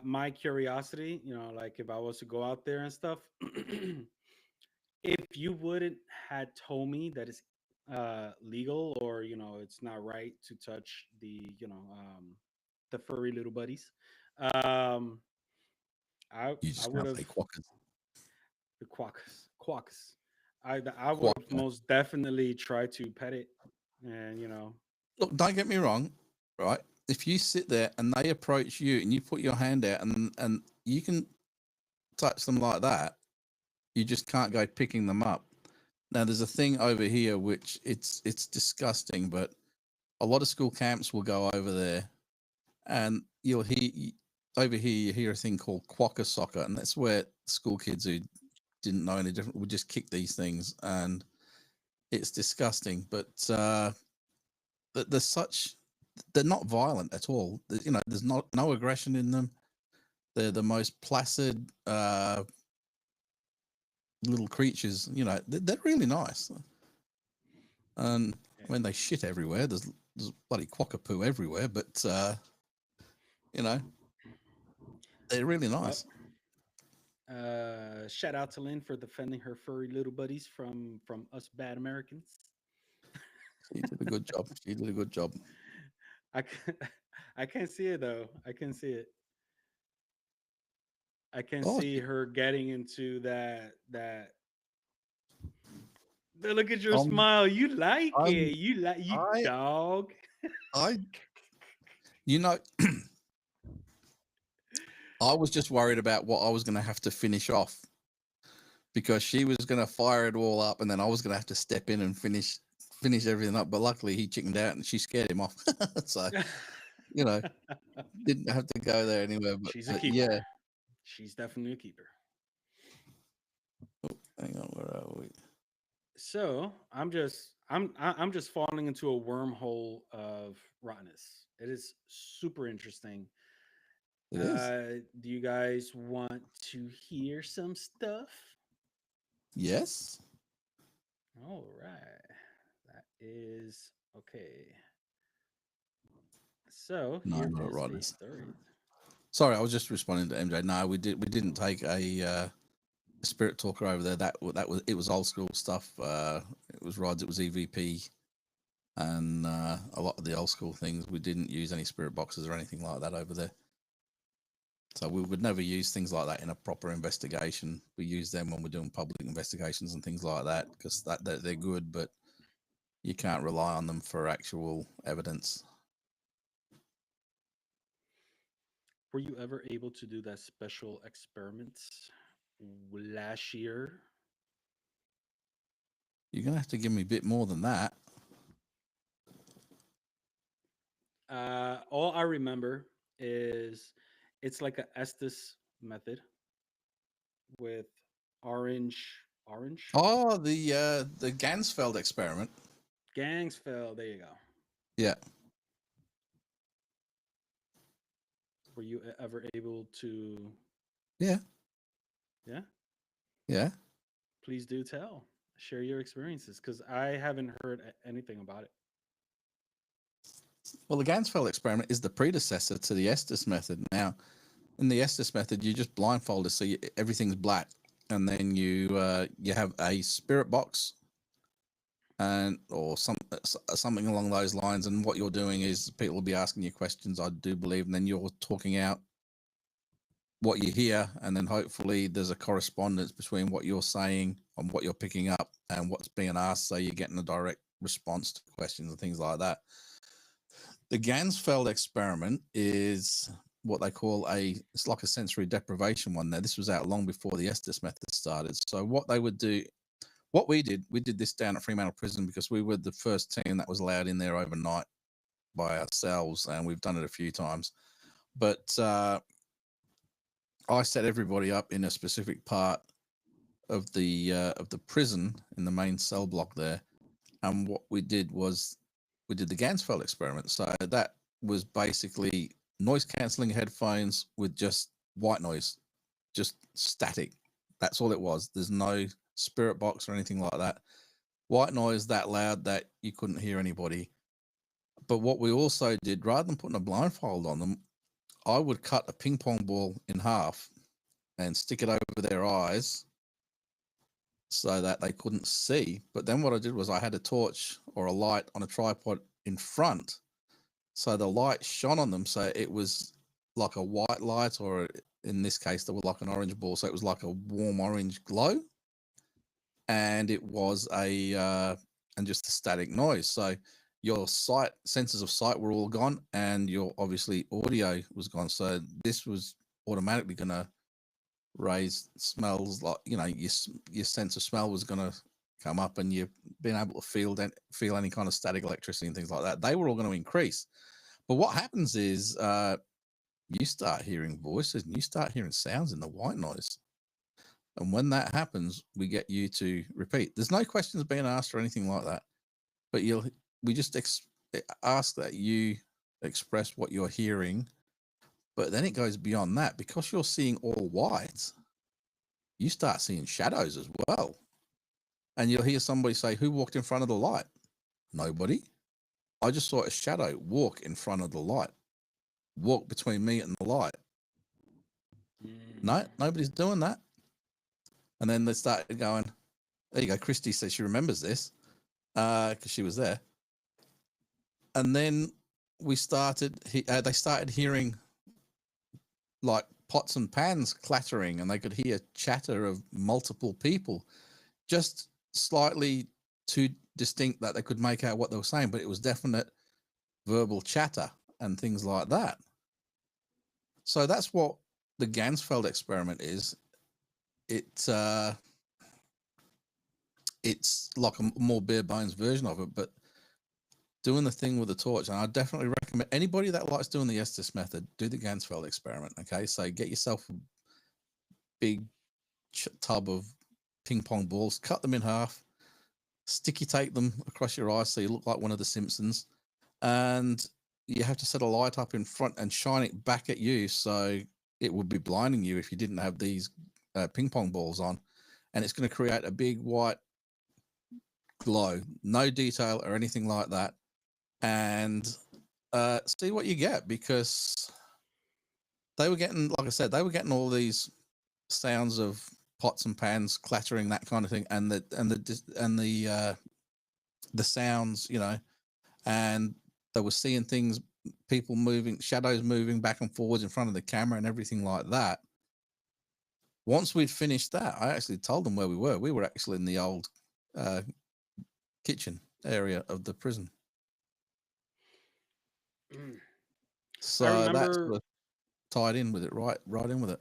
my curiosity, like if I was to go out there and stuff, if you wouldn't had told me that it's legal or it's not right to touch the the furry little buddies, I would have the quackers. I would most definitely try to pet it, and Look, don't get me wrong, right? if you sit there and they approach you and you put your hand out and you can touch them like that, you just can't go picking them up. Now there's a thing over here which it's disgusting, but a lot of school camps will go over there, and you'll hear over here you hear a thing called quokka soccer, and that's where school kids who didn't know any different would just kick these things, and it's disgusting. But there's such they're not violent at all. You know, there's no aggression in them. They're the most placid little creatures. You know, they're really nice. And when they shit everywhere, there's bloody quokka poo everywhere. But you know, they're really nice. Shout out to Lynn for defending her furry little buddies from us bad Americans. She did a good job. She did a good job. I can, I can't see it though. I can see it. I can Oh, see her getting into look at your um, smile. You like I'm, it. You like you I, dog. I, you know, I was just worried about what I was going to have to finish off because she was going to fire it all up, and then I was going to have to step in and finish everything up. But luckily, he chickened out, and she scared him off. So you know, didn't have to go there anywhere. She's a But keeper. yeah, She's definitely a keeper. hang on, where are we? So I'm just falling into a wormhole of rottenness. It is super interesting. It is. Do you guys want to hear some stuff? Yes. All right, that is okay. So No, here not is right. the story. Sorry, I was just responding to MJ. No, we didn't take a spirit talker over there. That was it was old school stuff. It was rods. It was EVP, and a lot of the old school things. We didn't use any spirit boxes or anything like that over there. So we would never use things like that in a proper investigation. We use them when we're doing public investigations and things like that because they're good, but you can't rely on them for actual evidence. Were you ever able to do that special experiments last year? You're gonna have to give me a bit more than that. All I remember is it's like a Estes method with orange Oh, the Gansfeld experiment. gangs fell. There you go. Yeah. Were you ever able to? Yeah. Yeah. Yeah. Please do tell. Share your experiences because I haven't heard anything about it. Well, the Gansfeld experiment is the predecessor to the Estes method. Now, in the Estes method, you just blindfold it so everything's black, and then you have a spirit box, and or something along those lines. And what you're doing is people will be asking you questions, I do believe, and then you're talking out what you hear, and then hopefully there's a correspondence between what you're saying and what you're picking up and what's being asked, so you're getting a direct response to questions and things like that. The Gansfeld experiment is what they call it's like a sensory deprivation one. Now, this was out long before the Estes method started. So what they would do, what we did this down at Fremantle Prison because we were the first team that was allowed in there overnight by ourselves, and we've done it a few times. But I set everybody up in a specific part of the prison in the main cell block there, and what we did was we did the Gansfeld experiment. So that was basically noise cancelling headphones with just white noise, just static. That's all it was. There's no spirit box or anything like that. White noise that loud that you couldn't hear anybody. But what we also did, rather than putting a blindfold on them, I would cut a ping pong ball in half and stick it over their eyes so that they couldn't see. But then what I did was I had a torch or a light on a tripod in front. So the light shone on them. So it was like a white light, or in this case, there was like an orange ball. So it was like a warm orange glow. And it was and just a static noise. So your sight sensors of sight were all gone, and your obviously audio was gone. So this was automatically going to raise smells, like your sense of smell was going to come up, and you being able to feel any kind of static electricity and things like that. They were all going to increase. But what happens is you start hearing voices and you start hearing sounds in the white noise. And when that happens, we get you to repeat. There's no questions being asked or anything like that. But we just ask that you express what you're hearing. But then it goes beyond that. Because you're seeing all white, you start seeing shadows as well. And you'll hear somebody say, "Who walked in front of the light?" "Nobody. I just saw a shadow walk in front of the light, walk between me and the light." No, nobody's doing that. And then they started going, there you go. Christy says she remembers this because she was there. And then they started hearing like pots and pans clattering, and they could hear chatter of multiple people, just slightly too distinct that they could make out what they were saying, but it was definite verbal chatter and things like that. So that's what the Ganzfeld experiment is. It's like a more bare bones version of it, but doing the thing with the torch. And I definitely recommend anybody that likes doing the Estes method, do the Ganzfeld experiment. Okay, so get yourself a big tub of ping pong balls, cut them in half, sticky tape them across your eyes so you look like one of the Simpsons, and you have to set a light up in front and shine it back at you, so it would be blinding you if you didn't have these ping pong balls on, and it's going to create a big white glow, no detail or anything like that, and see what you get. Because they were getting, like I said, they were getting all these sounds of pots and pans clattering, that kind of thing, and the sounds, and they were seeing things, people moving, shadows moving back and forwards in front of the camera and everything like that. Once we'd finished that, I actually told them where we were. We were actually in the old kitchen area of the prison. So that's sort of tied in with it, right in with it.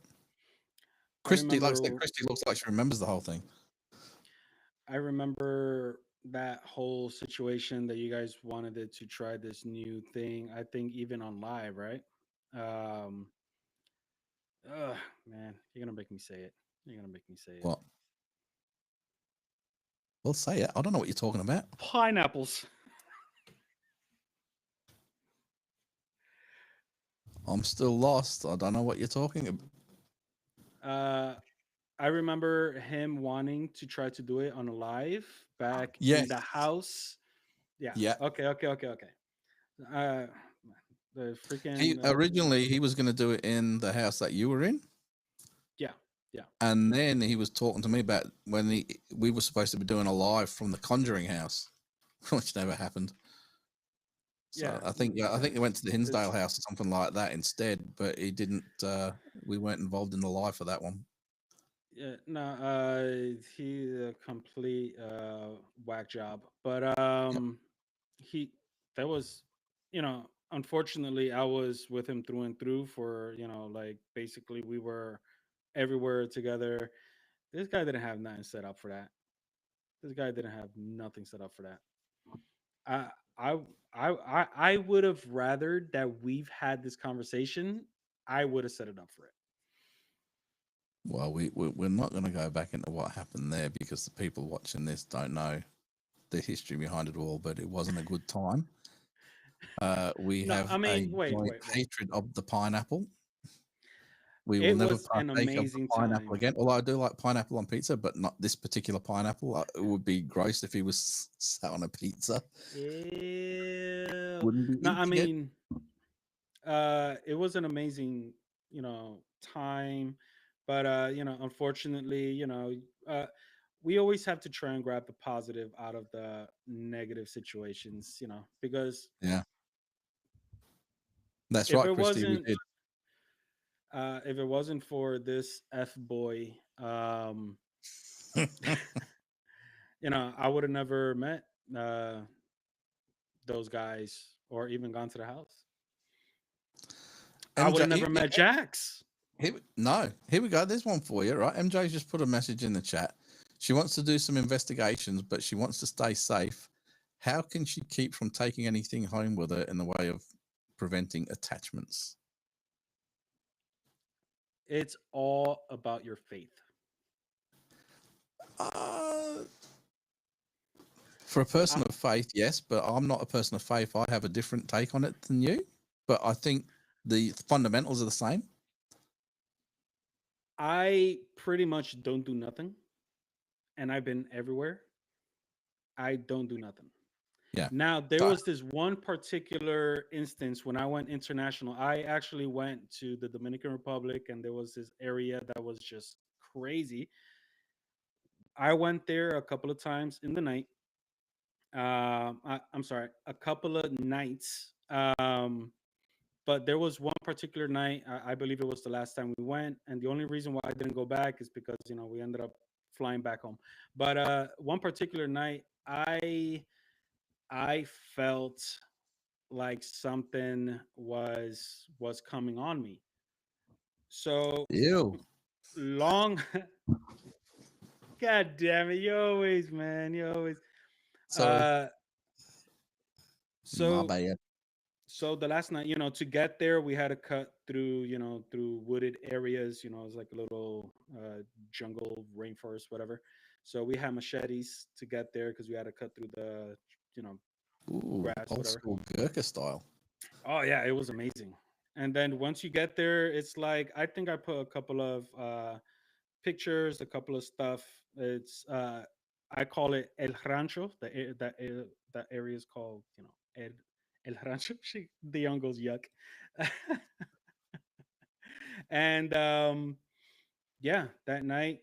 Christy, like I said, Christy looks like she remembers the whole thing. I remember that whole situation that you guys wanted to try this new thing. I think even on live, right? Man, you're gonna make me say it. You're gonna make me say it. What? Well, say it. I don't know what you're talking about. Pineapples. I'm still lost. I don't know what you're talking about. I remember him wanting to try to do it on a live back yes. in the house. Yeah. Yeah. Okay. The freaking originally he was going to do it in the house that you were in. Yeah. And then he was talking to me about when we were supposed to be doing a live from the Conjuring house, which never happened. So yeah, I think they went to the Hinsdale house or something like that instead, but he didn't. We weren't involved in the live for that one. Yeah, no, he's a complete whack job. But that was, unfortunately, I was with him through and through for, like basically we were everywhere together. This guy didn't have nothing set up for that. This guy didn't have nothing set up for that. I would have rathered that we've had this conversation. I would have set it up for it. Well, we're not going to go back into what happened there because the people watching this don't know the history behind it all, but it wasn't a good time. We have hatred of the pineapple. We will never partake of the pineapple again. Although I do like pineapple on pizza, but not this particular pineapple. It would be gross if he was sat on a pizza. Ew. Wouldn't be. No, I mean, it was an amazing, time, but unfortunately, we always have to try and grab the positive out of the negative situations, because that's right, Christy. We did. If it wasn't for this F boy, I would have never met those guys or even gone to the house. I would MJ, have never met Jax. no, here we go. There's one for you, right? MJ just put a message in the chat. She wants to do some investigations, but she wants to stay safe. How can she keep from taking anything home with her in the way of preventing attachments? It's all about your faith. For a person of faith, yes, but I'm not a person of faith. I have a different take on it than you, but I think the fundamentals are the same. I pretty much don't do nothing, and I've been everywhere. I don't do nothing. Yeah. Now, there So- was this one particular instance when I went international. I actually went to the Dominican Republic, and there was this area that was just crazy. I went there a couple of times in the night. I'm sorry, a couple of nights. But there was one particular night, I believe it was the last time we went, and the only reason why I didn't go back is because we ended up flying back home. But one particular night, I felt like something was coming on me. So Ew. long. God damn it! You always, man. You always. Sorry. Uh, My so bad. so the last night, to get there, we had to cut through, through wooded areas. It's like a little jungle, rainforest, whatever. So we had machetes to get there because we had to cut through the, you know, Ooh, grass, old whatever. school Gurkha style. Oh yeah, it was amazing. And then once you get there, it's like I think I put a couple of pictures, a couple of stuff. It's I call it El Rancho. That area is called El Rancho. The young goes yuck. And yeah, that night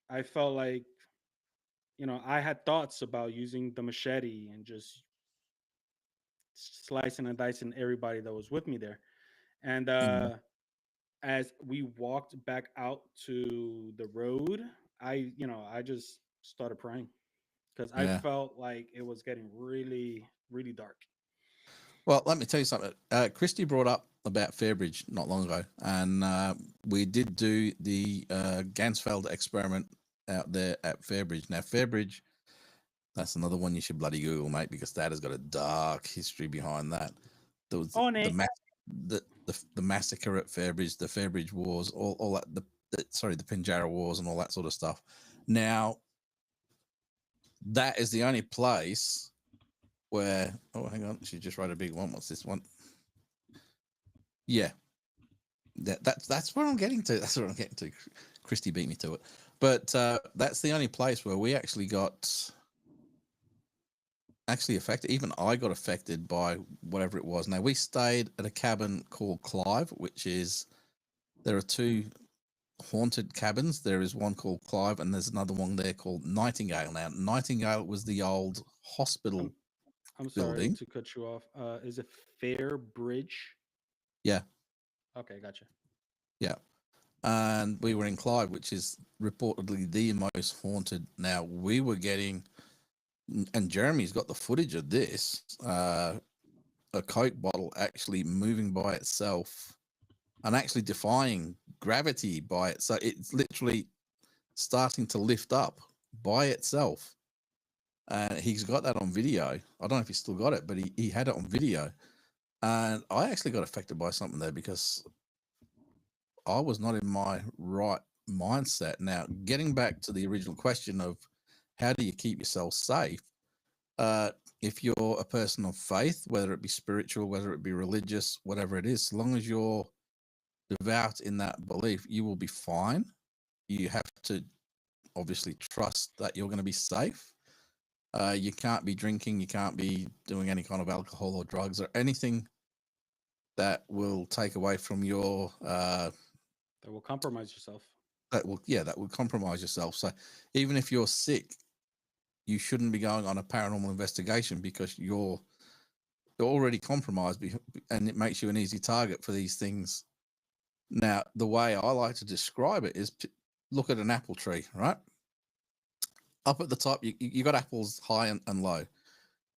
I felt like I had thoughts about using the machete and just slicing and dicing everybody that was with me there. And Mm, as we walked back out to the road, I just started praying because I yeah. felt like it was getting really, really dark. Well, let me tell you something. Christy brought up about Fairbridge not long ago, and we did do the Gansfeld experiment out there at Fairbridge. Now, Fairbridge, that's another one you should bloody Google, mate, because that has got a dark history behind that. There was On the it. the massacre at Fairbridge, the Fairbridge Wars, all that, the Pinjarra Wars, and all that sort of stuff. Now, that is the only place where, oh, hang on, she just wrote a big one. What's this one? Yeah, that's where I'm getting to. That's where I'm getting to. Christy beat me to it, but that's the only place where we actually got affected. Even I got affected by whatever it was. Now, we stayed at a cabin called Clive, which is, there are two haunted cabins. There is one called Clive, and there's another one there called Nightingale. Now, Nightingale was the old hospital I'm sorry building. to cut you off. Is it Fair Bridge? Yeah, Okay, gotcha. yeah. And we were in Clive, which is reportedly the most haunted. Now, we were getting, and Jeremy's got the footage of this, a Coke bottle actually moving by itself and actually defying gravity by it. So it's literally starting to lift up by itself. And he's got that on video. I don't know if he's still got it, but he had it on video. And I actually got affected by something there because I was not in my right mindset. Now, getting back to the original question of how do you keep yourself safe? If you're a person of faith, whether it be spiritual, whether it be religious, whatever it is, as long as you're devout in that belief, you will be fine. You have to obviously trust that you're going to be safe. You can't be drinking, you can't be doing any kind of alcohol or drugs or anything that will take away from your That will compromise yourself. that will compromise yourself. So even if you're sick, you shouldn't be going on a paranormal investigation because you're already compromised, and it makes you an easy target for these things. Now, the way I like to describe it is, look at an apple tree, right? Up at the top, you got apples high and low.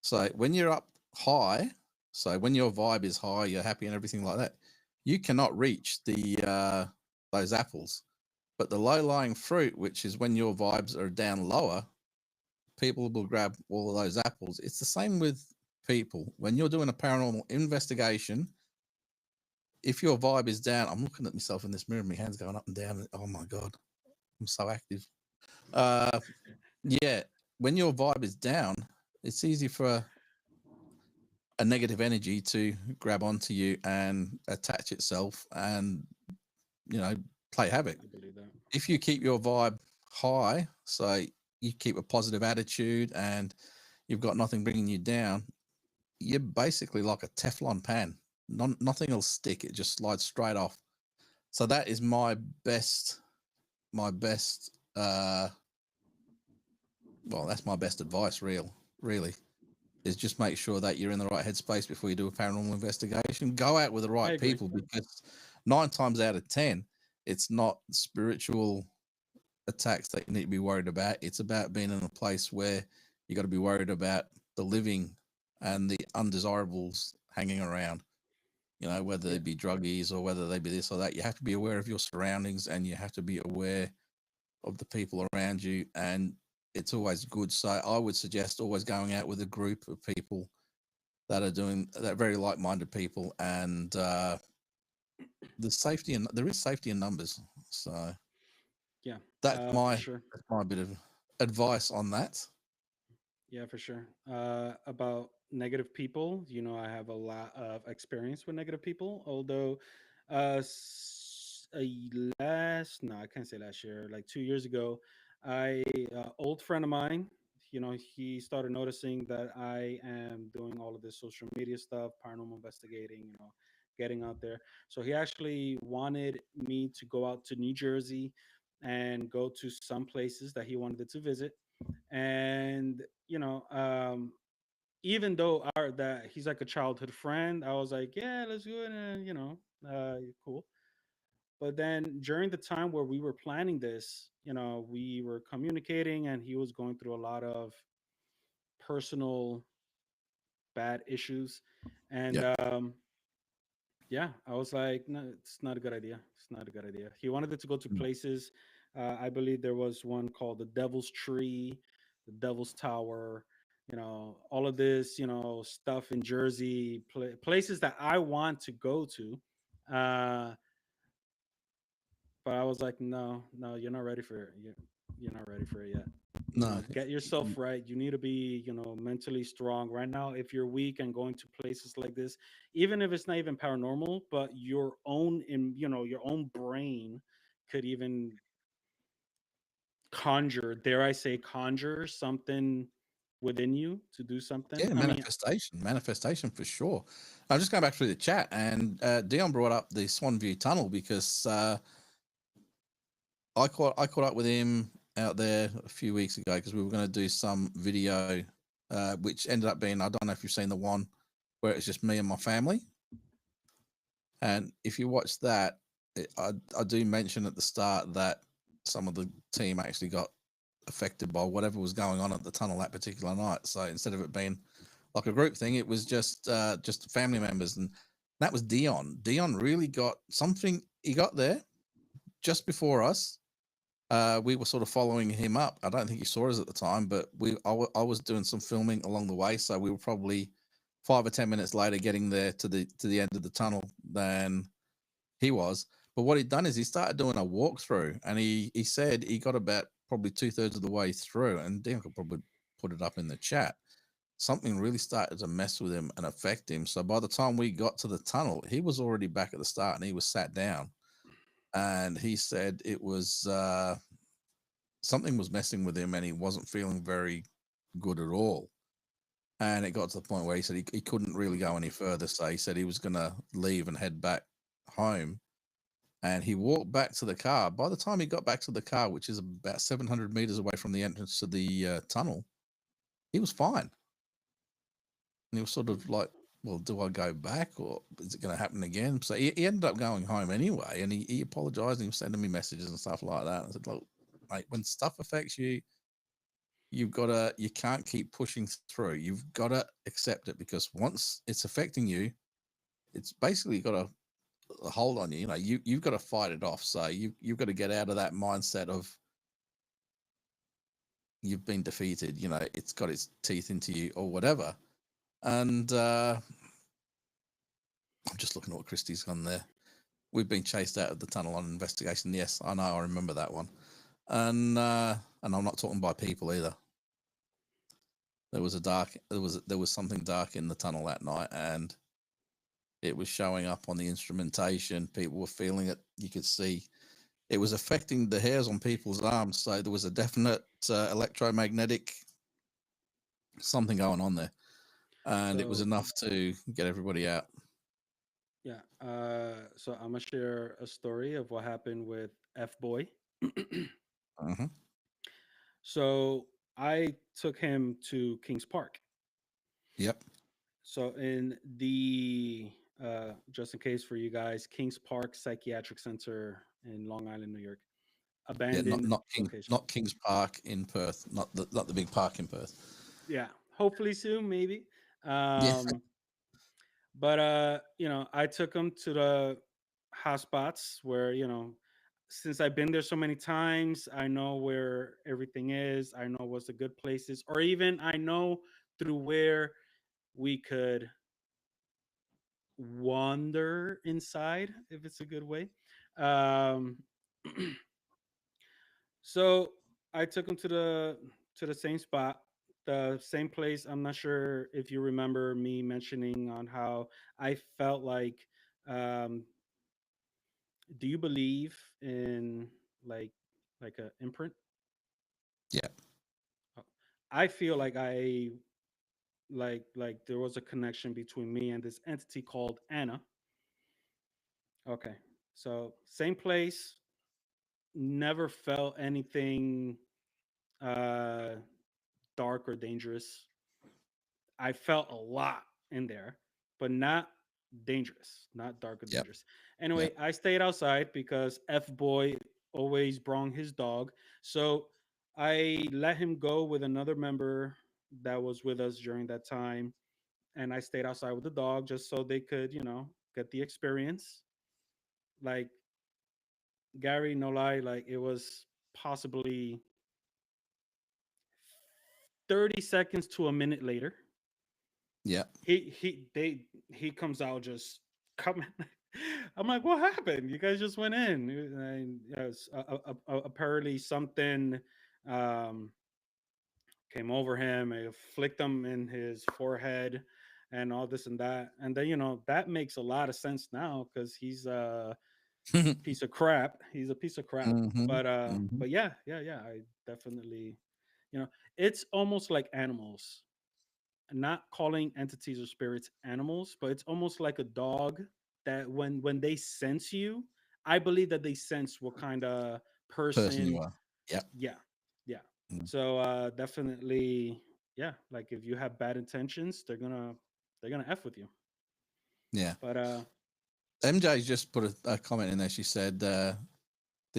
So when you're up high, so when your vibe is high, you're happy and everything like that, you cannot reach the those apples. But the low-lying fruit, which is when your vibes are down lower, people will grab all of those apples. It's the same with people. When you're doing a paranormal investigation, if your vibe is down, I'm looking at myself in this mirror, my hands going up and down. Oh my God, I'm so active. Yeah, when your vibe is down, it's easy for a negative energy to grab onto you and attach itself and, you know, play havoc. I believe that. If you keep your vibe high, so you keep a positive attitude and you've got nothing bringing you down, you're basically like a Teflon pan. Nothing will stick. It just slides straight off. So that is my best, well, that's my best advice, really, is just make sure that you're in the right headspace before you do a paranormal investigation. Go out with the I right agree. people, because 9 times out of 10, it's not spiritual attacks that you need to be worried about. It's about being in a place where you got to be worried about the living and the undesirables hanging around. You know, whether Yeah. they be druggies or whether they be this or that. You have to be aware of your surroundings and you have to be aware of the people around you. And it's always good. So I would suggest always going out with a group of people that are very like-minded people, and the safety, and there is safety in numbers. So Yeah. that's For my sure. bit of advice on that. Yeah, for sure. About negative people, I have a lot of experience with negative people. Although, no, I can't say last year. Like 2 years ago, I old friend of mine. He started noticing that I am doing all of this social media stuff, paranormal investigating. Getting out there. So he actually wanted me to go out to New Jersey and go to some places that he wanted to visit. And even though that he's like a childhood friend, I was like, yeah, let's do it, and cool. But then during the time where we were planning this, we were communicating, and he was going through a lot of personal bad issues. And Yeah. yeah, I was like, no, it's not a good idea. It's not a good idea. He wanted it to go to Mm. places. I believe there was one called the Devil's Tree, the Devil's Tower, all of this, stuff in Jersey, places that I want to go to. Uh, but I was like, no, no, you're not ready for it. You're not ready for it yet. No. Get yourself right. You need to be, mentally strong right now. If you're weak and going to places like this, even if it's not even paranormal, but your own brain could even conjure, dare I say, conjure something within you to do something. Yeah, I mean, manifestation for sure. I'm just going back through the chat, and Dion brought up the Swan View Tunnel because I caught up with him out there a few weeks ago because we were going to do some video, which ended up being, I don't know if you've seen the one where it's just me and my family. And if you watch that, I do mention at the start that some of the team actually got affected by whatever was going on at the tunnel that particular night. So instead of it being like a group thing, it was just family members, and that was Dion. Dion really got something. He got there just before us. We were sort of following him up. I don't think he saw us at the time, but I was doing some filming along the way, so we were probably 5 or 10 minutes later getting there to the end of the tunnel than he was. But what he'd done is he started doing a walkthrough, and he said he got about probably 2/3 of the way through, and Dion could probably put it up in the chat. Something really started to mess with him and affect him. So by the time we got to the tunnel, he was already back at the start, and he was sat down. And he said it was something was messing with him, and he wasn't feeling very good at all. And it got to the point where he said he couldn't really go any further. So he said he was going to leave and head back home. And he walked back to the car. By the time he got back to the car, which is about 700 meters away from the entrance to the tunnel, he was fine. And he was sort of like, well, do I go back, or is it going to happen again? So he ended up going home anyway. And he apologized, and he was sending me messages and stuff like that. I said, look, mate, when stuff affects you, you can't keep pushing through. You've got to accept it, because once it's affecting you, it's basically got a hold on you. You know, you've got to fight it off. So you've got to get out of that mindset of you've been defeated. You know, it's got its teeth into you or whatever. And I'm just looking at what Christie's on there. We've been chased out of the tunnel on investigation. Yes, I know. I remember that one. And I'm not talking by people either. There was something dark in the tunnel that night, and it was showing up on the instrumentation. People were feeling it. You could see it was affecting the hairs on people's arms. So there was a definite electromagnetic something going on there, and it was enough to get everybody out. Yeah. So I'm gonna share a story of what happened with F Boy. Uh-huh. So I took him to Kings Park. Yep. So in the just in case for you guys, Kings Park Psychiatric Center in Long Island, New York, Yeah, abandoned location. not Kings Park in Perth, not the big park in Perth. Yeah, hopefully soon, maybe. Yeah. But you know, I took him to the hotspots where, you know, since I've been there so many times, I know where everything is. I know what's the good places, or even I know through where we could wander inside, if it's a good way. Um, so I took him to the same spot, the same place. I'm not sure if you remember me mentioning on how I felt like. Um, do you believe in like like a imprint? Yeah. Oh, I feel like like there was a connection between me and this entity called Anna. Okay, so same place. Never felt anything uh dark or dangerous. I felt a lot in there, but not dangerous, not dark or Yep. dangerous. Anyway, Yep. I stayed outside because F Boy always brung his dog. So I let him go with another member that was with us during that time. And I stayed outside with the dog just so they could, you know, get the experience. Like Gary, no lie, like it was possibly 30 seconds to a minute later Yep. he comes out just coming. I'm like, what happened? You guys just went in. And yes, apparently something um, came over him. It flicked him in his forehead, and all this and that. And then, you know, that makes a lot of sense now because he's a piece of crap. He's a piece of crap. Mm-hmm. Mm-hmm. But yeah, yeah, yeah. I definitely, you know, it's almost like animals, not calling entities or spirits animals, but it's almost like a dog that when they sense you, I believe that they sense what kind of Person you person. are. Yep. Yeah, yeah. Mm. So definitely, yeah. Like if you have bad intentions, they're gonna f with you. Yeah. But MJ just put a comment in there. She said the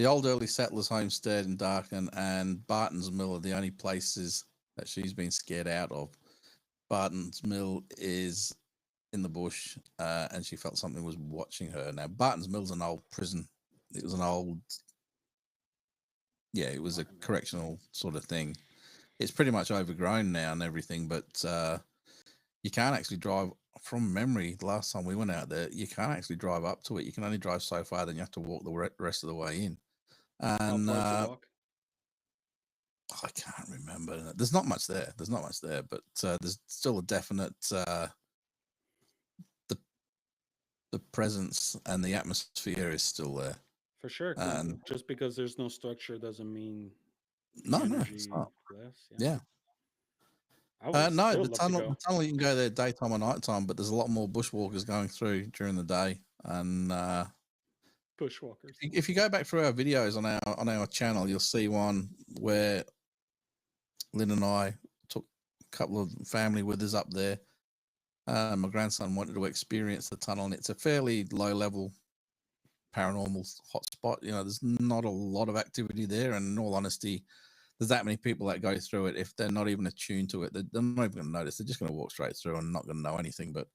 old early settlers' homestead in Darken and Barton's Mill are the only places that she's been scared out of. Barton's Mill is in the bush, and she felt something was watching her. Now, Barton's Mill's an old prison. It was an old, yeah, it was a correctional sort of thing. It's pretty much overgrown now and everything, but you can't actually drive from memory. The last time we went out there, you can't actually drive up to it. You can only drive so far, then you have to walk the rest of the way in. how And far to walk? I can't remember. There's not much there. There's not much there, but there's still a definite the presence and the atmosphere is still there. For sure. And Just because there's no structure doesn't mean the no, it's energy not. less. Yeah. Yeah. I would No, still love to the go. tunnel you can go there daytime or nighttime, but there's a lot more bushwalkers going through during the day. And Bushwalkers. if you go back through our videos on our channel, you'll see one where Lynn and I took a couple of family with us up there. My grandson wanted to experience the tunnel, and it's a fairly low level paranormal hotspot. You know, there's not a lot of activity there, and in all honesty, there's that many people that go through it. If they're not even attuned to it, they're not even going to notice. They're just going to walk straight through and not going to know anything. But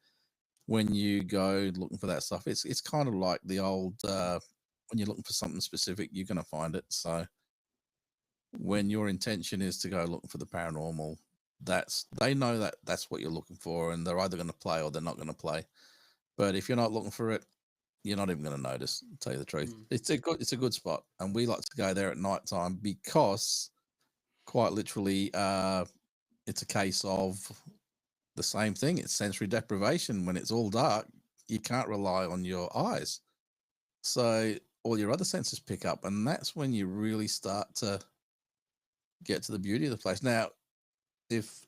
when you go looking for that stuff, it's kind of like the old when you're looking for something specific, you're going to find it. So when your intention is to go looking for the paranormal, they know that that's what you're looking for, and they're either going to play or they're not going to play. But if you're not looking for it, you're not even going to notice. To tell you the truth, it's a good spot, and we like to go there at night time because, quite literally, it's a case of the same thing. It's sensory deprivation. When it's all dark, you can't rely on your eyes, so all your other senses pick up, and that's when you really start to get to the beauty of the place. Now, if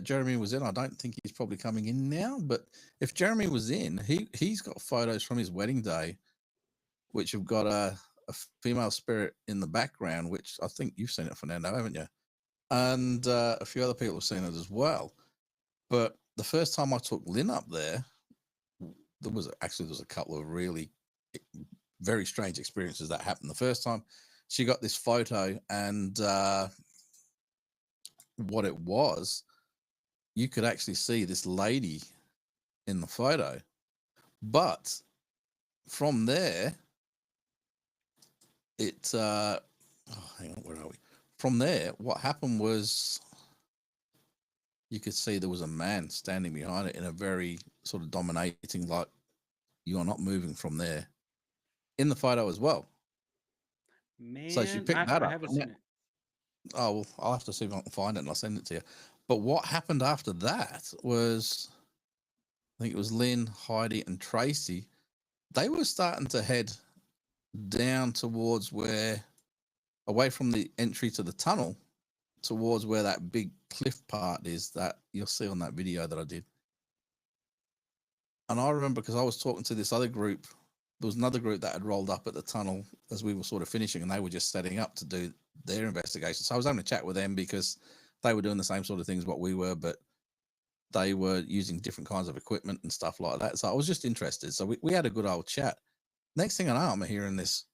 Jeremy was in, I don't think he's probably coming in now, but if Jeremy was in, he's got photos from his wedding day, which have got a female spirit in the background, which I think you've seen it, Fernando, haven't you? And a few other people have seen it as well. But the first time I took Lynn up there, there was a couple of really very strange experiences that happened. The first time she got this photo, and what it was, you could actually see this lady in the photo. But from there, hang on, where are we? From there, what happened was you could see there was a man standing behind it in a very sort of dominating, like, you are not moving from there, in the photo as well. Man, So she picked that I up. haven't seen it. Oh, well, I'll have to see if I can find it and I'll send it to you. But what happened after that was, I think it was Lynn, Heidi, and Tracy. They were starting to head down towards away from the entry to the tunnel, towards where that big cliff part is that you'll see on that video that I did. And I remember, because I was talking to this other group, there was another group that had rolled up at the tunnel as we were sort of finishing, and they were just setting up to do their investigation. So I was having a chat with them because they were doing the same sort of things what we were, but they were using different kinds of equipment and stuff like that. So I was just interested. So we had a good old chat. Next thing I know, I'm hearing this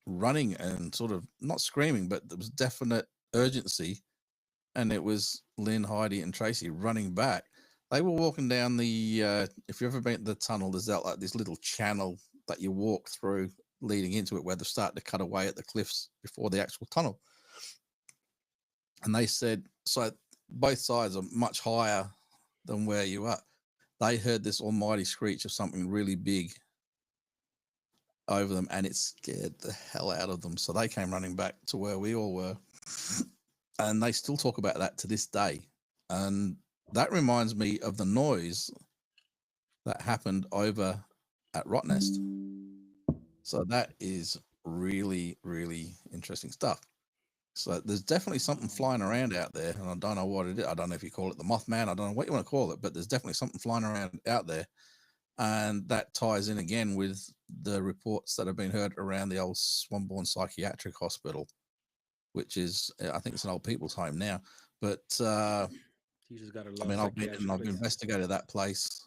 running and sort of not screaming, but there was definite urgency. And it was Lynn, Heidi, and Tracy running back. They were walking down the, if you've ever been to the tunnel, there's that like this little channel that you walk through leading into it, where they're starting to cut away at the cliffs before the actual tunnel. And they said, so both sides are much higher than where you are. They heard this almighty screech of something really big over them, and it scared the hell out of them. So they came running back to where we all were. And they still talk about that to this day. And that reminds me of the noise that happened over at Rottnest. So that is really, really interesting stuff. So there's definitely something flying around out there, and I don't know what it is. I don't know if you call it the Mothman. I don't know what you want to call it, but there's definitely something flying around out there. And that ties in again with the reports that have been heard around the old Swanbourne Psychiatric Hospital, which is, I think it's an old people's home now. But You just gotta I love mean, I've psychiatric places. investigated that place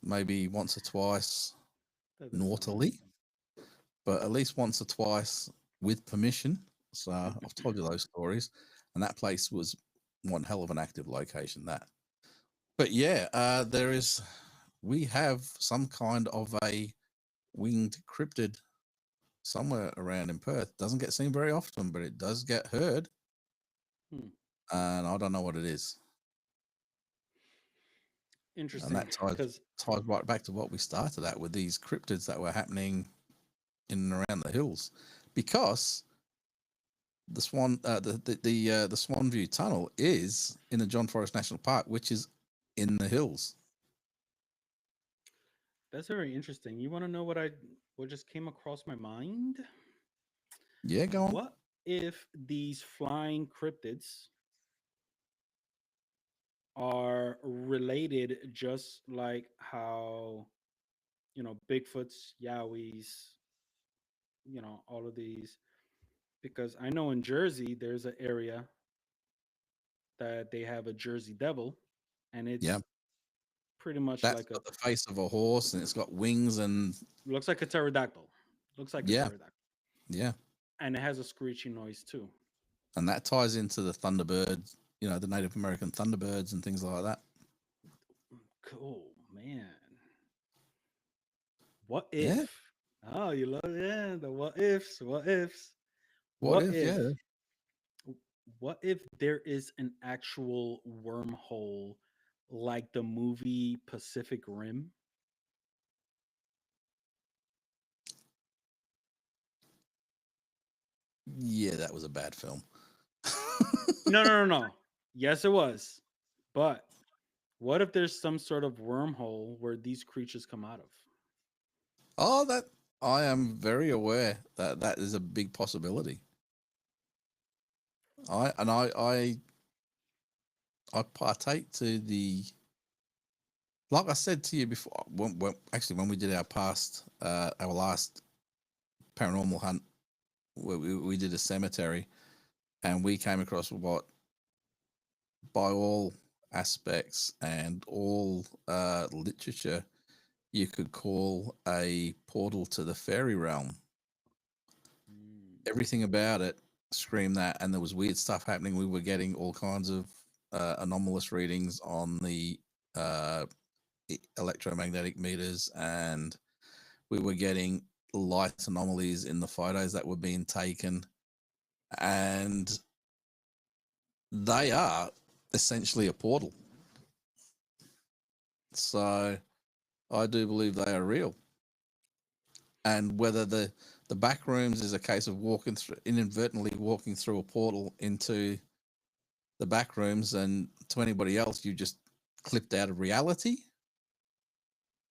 maybe once or twice That does sound naughtily, amazing. but at least once or twice with permission. So I've told you those stories, and that place was one hell of an active location. But yeah, we have some kind of a winged cryptid somewhere around in Perth. Doesn't get seen very often, but it does get heard. And I don't know what it is. Interesting. And that ties right back to what we started at with these cryptids that were happening in and around the hills, because the Swanview Tunnel is in the John Forrest National Park, which is in the hills. That's very interesting. You want to know what just came across my mind? Yeah, go on. What if these flying cryptids are related, just like how, Bigfoots, Yowies, all of these? Because I know in Jersey there's an area that they have a Jersey Devil, and it's pretty much That's like got the face of a horse, and it's got wings, and looks like a pterodactyl. Looks like a yeah, pterodactyl. yeah. And it has a screeching noise too. and that ties into the Thunderbirds, the Native American Thunderbirds and things like that. Cool, man. What Yeah. if? Oh, you love the what ifs. What ifs? What What if? if? Yeah. What if there is an actual wormhole like the movie Pacific Rim? Yeah, that was a bad film. No, no, no, no. Yes, it was. But what if there's some sort of wormhole where these creatures come out of? Oh, that I am very aware that that is a big possibility. I partake to the, like I said to you before, when we did our last paranormal hunt, where we did a cemetery, and we came across what, by all aspects and all literature, you could call a portal to the fairy realm. Mm. Everything about it screamed that, and there was weird stuff happening. We were getting all kinds of anomalous readings on the uh, electromagnetic meters, and we were getting light anomalies in the photos that were being taken, and they are essentially a portal. So I do believe they are real. And whether the back rooms is a case of inadvertently walking through a portal into the back rooms, and to anybody else, you just clipped out of reality.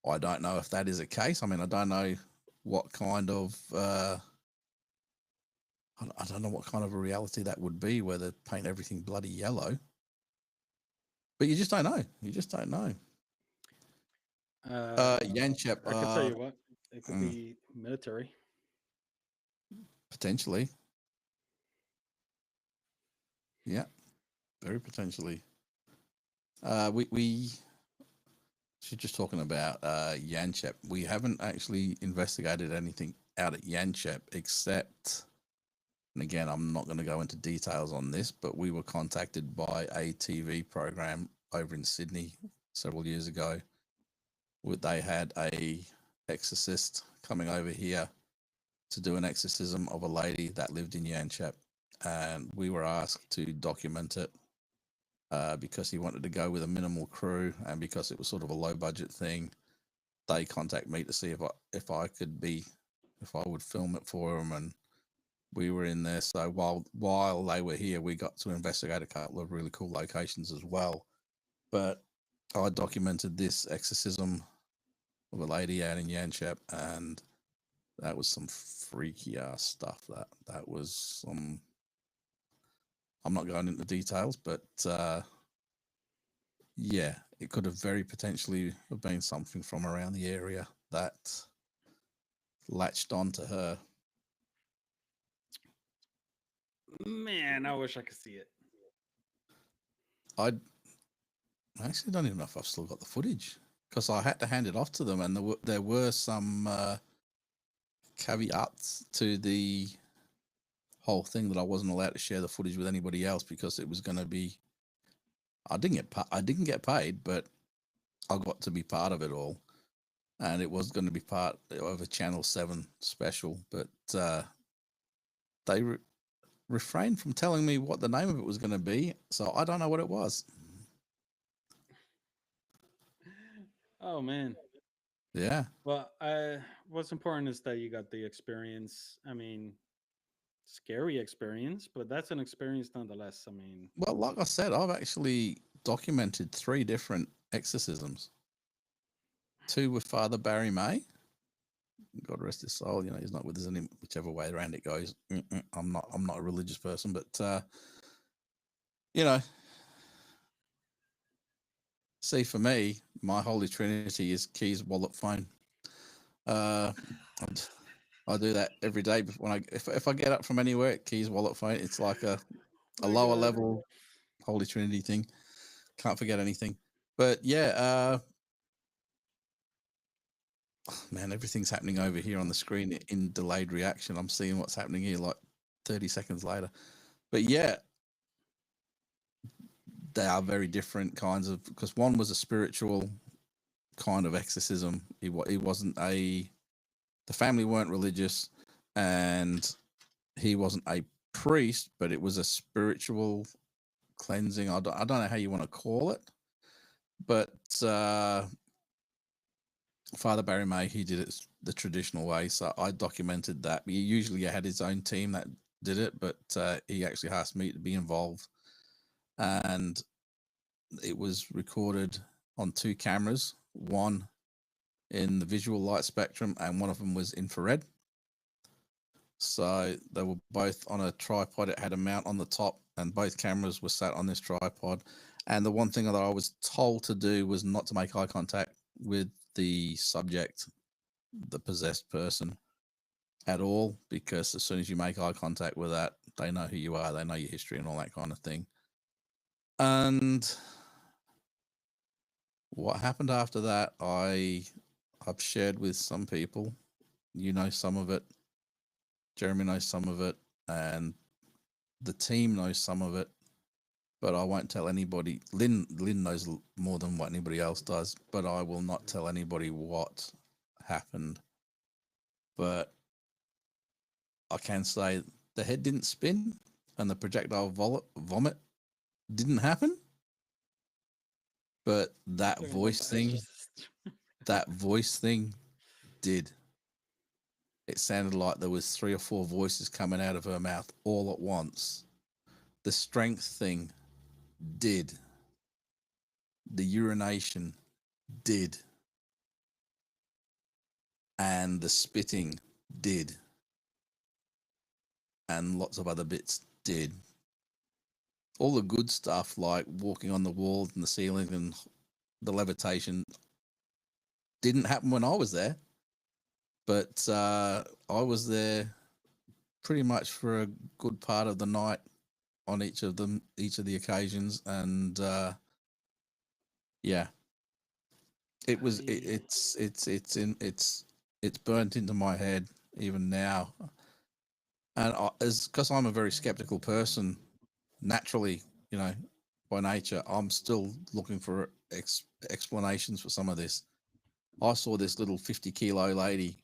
I don't know if that is a case. I mean, I don't know what kind of I don't know what kind of a reality that would be, where they paint everything bloody yellow. But you just don't know. You just don't know. Yanchep, I could tell you what, it could mm, be military. potentially. Yeah, very potentially. We she's just talking about Yanchep. We haven't actually investigated anything out at Yanchep except, and again, I'm not going to go into details on this, but we were contacted by a TV program over in Sydney several years ago. They had a exorcist coming over here to do an exorcism of a lady that lived in Yanchep, and we were asked to document it because he wanted to go with a minimal crew, and because it was sort of a low budget thing. They contact me to see if I would film it for them, and we were in there. So while they were here, we got to investigate a couple of really cool locations as well. But I documented this exorcism of a lady out in Yanchep, and that was some freaky ass stuff. That was some. I'm not going into details, but yeah, it could have very potentially have been something from around the area that latched onto her. Man, I wish I could see it. I actually don't even know if I've still got the footage, because I had to hand it off to them, and there were some caveats to the whole thing that I wasn't allowed to share the footage with anybody else, because it was going to be. I didn't get paid, but I got to be part of it all, and it was going to be part of a Channel 7 special, but they refrained from telling me what the name of it was going to be, so I don't know what it was. Oh man. Yeah. Well, what's important is that you got the experience. I mean, scary experience, but that's an experience nonetheless. I mean, Well, like I said, I've actually documented 3 different exorcisms. 2 with Father Barry May. God rest his soul. He's not with us any whichever way around it goes. I'm not a religious person, but you know, see, for me, my Holy Trinity is keys, wallet, phone. Uh, I do that every day when if I get up from anywhere, keys, wallet, phone. It's like a my lower God. level Holy Trinity thing. Can't forget anything. But yeah, man, everything's happening over here on the screen in delayed reaction. I'm seeing what's happening here like 30 seconds later. But yeah, they are very different kinds of, because one was a spiritual kind of exorcism. It wasn't a, the family weren't religious, and he wasn't a priest, but it was a spiritual cleansing. I don't know how you want to call it, but Father Barry May, he did it the traditional way. So I documented that. He usually had his own team that did it, but he actually asked me to be involved. And it was recorded on 2 cameras, one in the visual light spectrum, and one of them was infrared. So they were both on a tripod. It had a mount on the top, and both cameras were sat on this tripod. And the one thing that I was told to do was not to make eye contact with the subject, the possessed person, at all, because as soon as you make eye contact with that, they know who you are, they know your history and all that kind of thing. And what happened after that, I've shared with some people. You know some of it. Jeremy knows some of it, and the team knows some of it, but I won't tell anybody. Lynn knows more than what anybody else does, but I will not tell anybody what happened. But I can say the head didn't spin and the projectile vomit didn't happen. But that voice thing, did. It sounded like there was 3 or 4 voices coming out of her mouth all at once. The strength thing did. The urination did. And the spitting did. And lots of other bits did. All the good stuff, like walking on the walls and the ceiling and the levitation, didn't happen when I was there. But I was there pretty much for a good part of the night on each of the occasions, and yeah, it was it's burnt into my head even now, and because I'm a very skeptical person naturally, you know, by nature, I'm still looking for explanations for some of this. I saw this little 50-kilo lady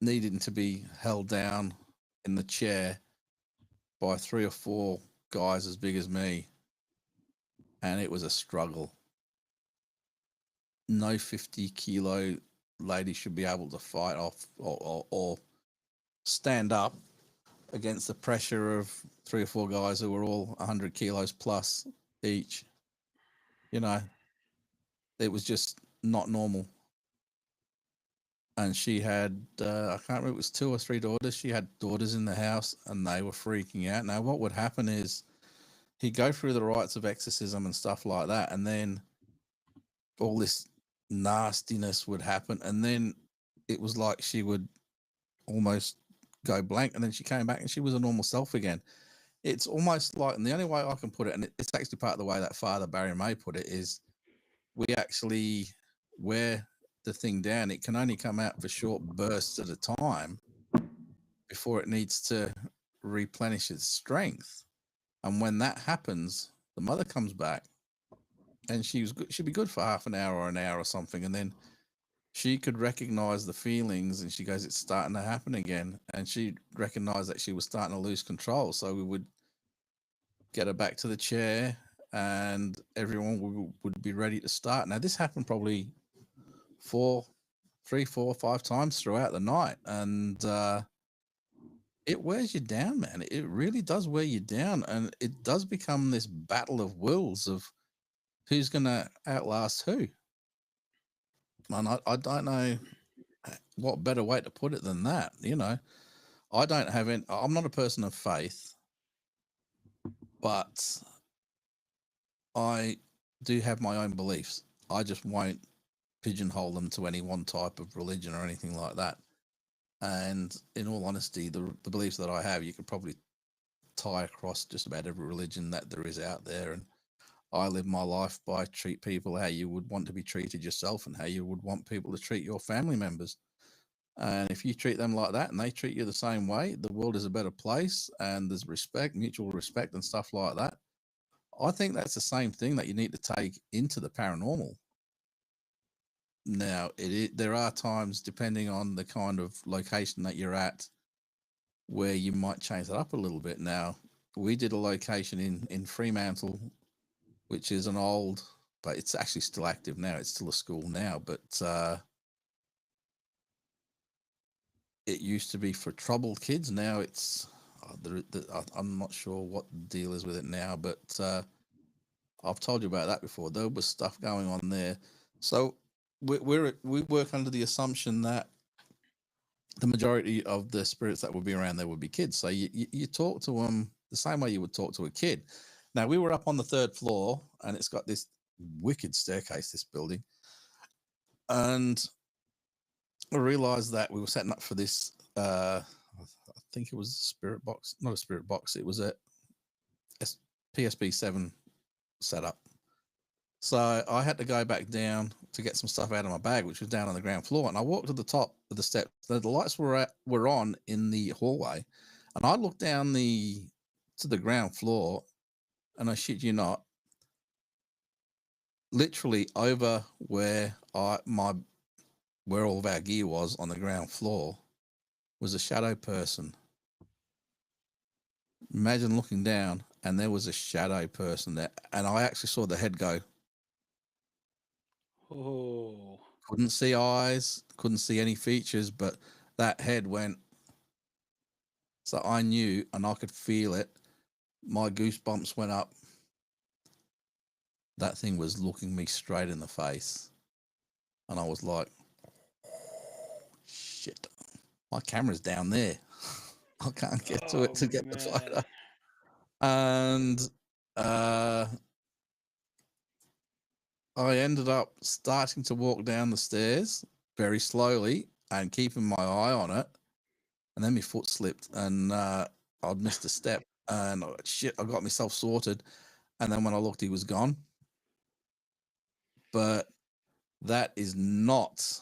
needing to be held down in the chair by 3 or 4 guys as big as me, and it was a struggle. No 50-kilo lady should be able to fight off or stand up against the pressure of 3 or 4 guys who were all 100 kilos plus each. You know, it was just not normal. And she had, I can't remember, it was 2 or 3 daughters. She had daughters in the house, and they were freaking out. Now, what would happen is he'd go through the rites of exorcism and stuff like that, and then all this nastiness would happen, and then it was like she would almost go blank, and then she came back and she was a normal self again. It's almost like, and the only way I can put it, and it's actually part of the way that Father Barry May put it, is we actually wear the thing down. It can only come out for short bursts at a time before it needs to replenish its strength. And when that happens, the mother comes back, and she'd be good for half an hour or an hour or something, and then she could recognize the feelings, and she goes, it's starting to happen again. And she recognized that she was starting to lose control. So we would get her back to the chair, and everyone would be ready to start. Now, this happened probably 3, 4, 5 times throughout the night. And it wears you down, man. It really does wear you down. And it does become this battle of wills of who's going to outlast who. And I don't know what better way to put it than that. You know, I'm not a person of faith, but I do have my own beliefs. I just won't pigeonhole them to any one type of religion or anything like that. And in all honesty, the beliefs that I have, you could probably tie across just about every religion that there is out there. And I live my life by treat people how you would want to be treated yourself, and how you would want people to treat your family members. And if you treat them like that and they treat you the same way, the world is a better place and there's respect, mutual respect, and stuff like that. I think that's the same thing that you need to take into the paranormal. Now, there are times, depending on the kind of location that you're at, where you might change that up a little bit. Now, we did a location in Fremantle, which is an old, but it's actually still active now. It's still a school now, but it used to be for troubled kids. Now it's, I'm not sure what the deal is with it now, but I've told you about that before. There was stuff going on there. So we work under the assumption that the majority of the spirits that would be around there would be kids. So you talk to them the same way you would talk to a kid. Now, we were up on the third floor, and it's got this wicked staircase, this building. And I realized that we were setting up for this, I think it was a spirit box, not a spirit box. It was a PSB 7 setup. So I had to go back down to get some stuff out of my bag, which was down on the ground floor. And I walked to the top of the steps. The lights were on in the hallway, and I looked down to the ground floor, and I shit you not, literally over where where all of our gear was on the ground floor was a shadow person. Imagine looking down, and there was a shadow person there, and I actually saw the head go. Oh. Couldn't see eyes, couldn't see any features, but that head went. So I knew, and I could feel it. My goosebumps went up. That thing was looking me straight in the face. And I was like, shit, my camera's down there. I can't get to it to get the photo. And I ended up starting to walk down the stairs very slowly and keeping my eye on it. And then my foot slipped and I'd missed a step. And shit, I got myself sorted. And then when I looked, he was gone. But that is not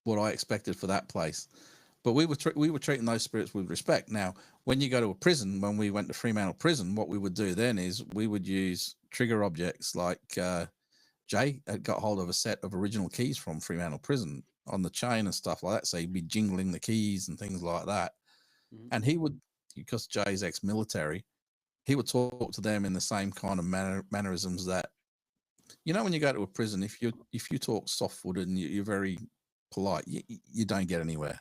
what I expected for that place. But we were treating those spirits with respect. Now, when you go to a prison, when we went to Fremantle Prison, what we would do then is we would use trigger objects like Jay had got hold of a set of original keys from Fremantle Prison on the chain and stuff like that. So he'd be jingling the keys and things like that. Mm-hmm. And he would, because Jay's ex-military, he would talk to them in the same kind of mannerisms that, you know, when you go to a prison, if you talk soft-footed and you're very polite, you don't get anywhere.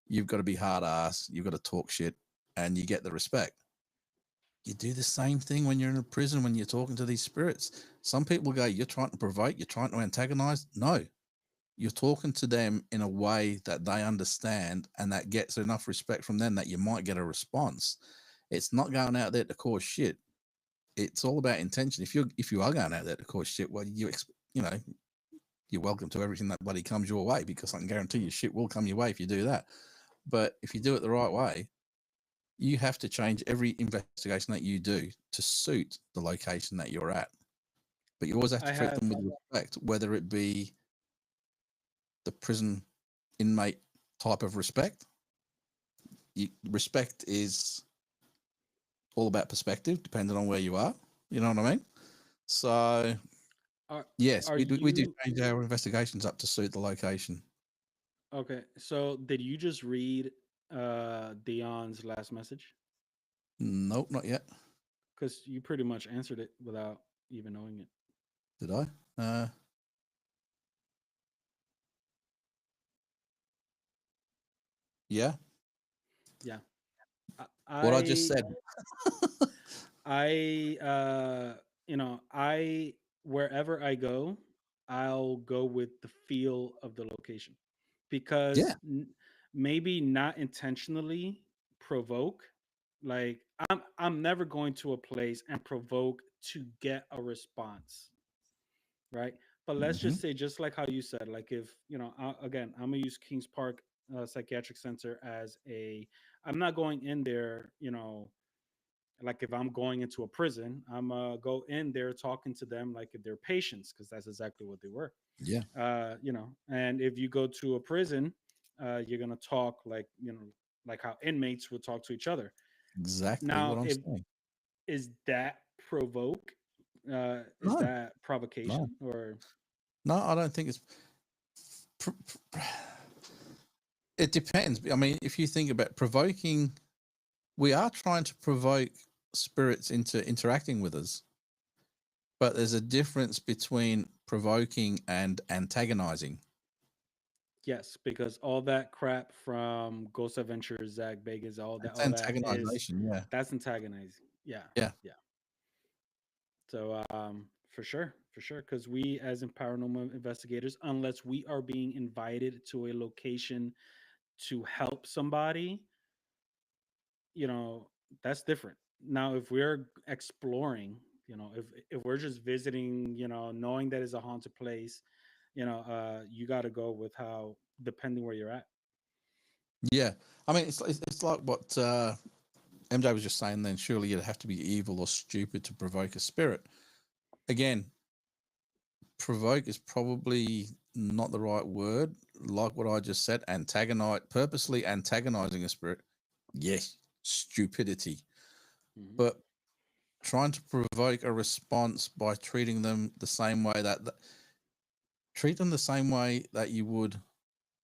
You've got to be hard ass. You've got to talk shit, and you get the respect. You do the same thing when you're in a prison, when you're talking to these spirits. Some people go, you're trying to provoke, you're trying to antagonize. No, you're talking to them in a way that they understand and that gets enough respect from them that you might get a response. It's not going out there to cause shit. It's all about intention. If you are going out there to cause shit, well, you know, you're welcome to everything that bloody comes your way, because I can guarantee you shit will come your way if you do that. But if you do it the right way, you have to change every investigation that you do to suit the location that you're at. But you always have to treat them with respect, whether it be the prison inmate type of respect. Respect is all about perspective, depending on where you are. You know what I mean? So, yes, we do change our investigations up to suit the location. Okay, so did you just read Dion's last message? Nope, not yet. Because you pretty much answered it without even knowing it. Did I? Yeah. Yeah. What I just said. Wherever I go, I'll go with the feel of the location, because maybe not intentionally provoke. Like I'm never going to a place and provoke to get a response, right? But let's just say, just like how you said, like if again, I'm gonna use Kings Park Psychiatric Center as I'm not going in there, like if I'm going into a prison, I'm go in there talking to them like if they're patients, because that's exactly what they were. Yeah. And if you go to a prison you're gonna talk like, like how inmates would talk to each other. Exactly what Now, I'm if saying. is that provoke? Is No, that no, provocation or? no. I don't think it's. It depends. I mean, if you think about provoking, we are trying to provoke spirits into interacting with us, but there's a difference between provoking and antagonizing. Yes, because all that crap from Ghost Adventures, Zach Vegas, all that, It's all that is antagonization. Yeah, that's antagonizing. Yeah, yeah, yeah. So, for sure, because we as in paranormal investigators, unless we are being invited to a location to help somebody, you know, that's different. Now, if we're exploring, if we're just visiting, knowing that it's a haunted place, you got to go with how depending where you're at. yeah. I mean, it's like what MJ was just saying. Then surely you'd have to be evil or stupid to provoke a spirit. Again, provoke is probably not the right word. Like what I just said, antagonize, purposely antagonizing a spirit. Yes, stupidity. Hmm. But trying to provoke a response by treating them the same way treat them the same way that you would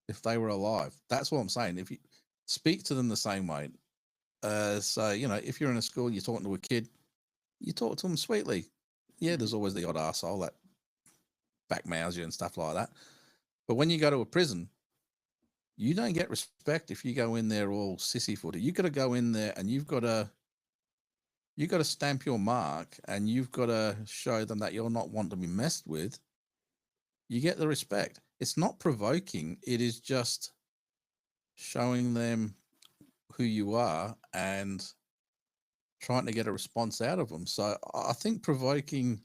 if they were alive. That's what I'm saying. If you speak to them the same way, so if you're in a school, you're talking to a kid, you talk to them sweetly. Yeah, Hmm. there's always the odd asshole that backmouths you and stuff like that. But when you go to a prison, you don't get respect if you go in there all sissy footed. You got to go in there and you got to stamp your mark, and you've got to show them that you're not one to be messed with. You get the respect. It's not provoking. It is just showing them who you are and trying to get a response out of them. So I think provoking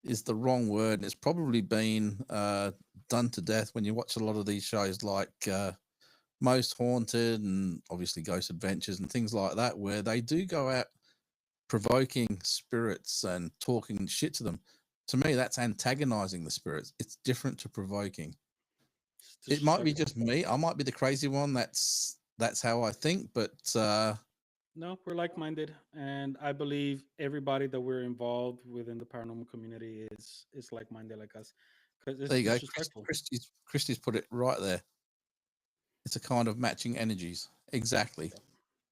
is the wrong word. And it's probably been done to death when you watch a lot of these shows like Most Haunted and obviously Ghost Adventures and things like that, where they do go out provoking spirits and talking shit to them. To me, that's antagonizing the spirits. It's different to provoking. It's It might be disrespectful. just me. I might be the crazy one. That's how I think. But No, we're like-minded, and I believe everybody that we're involved within the paranormal community is like-minded like us, because it's there you go. disrespectful. Christie's put it right there. It's a kind of matching energies. Exactly. Yep.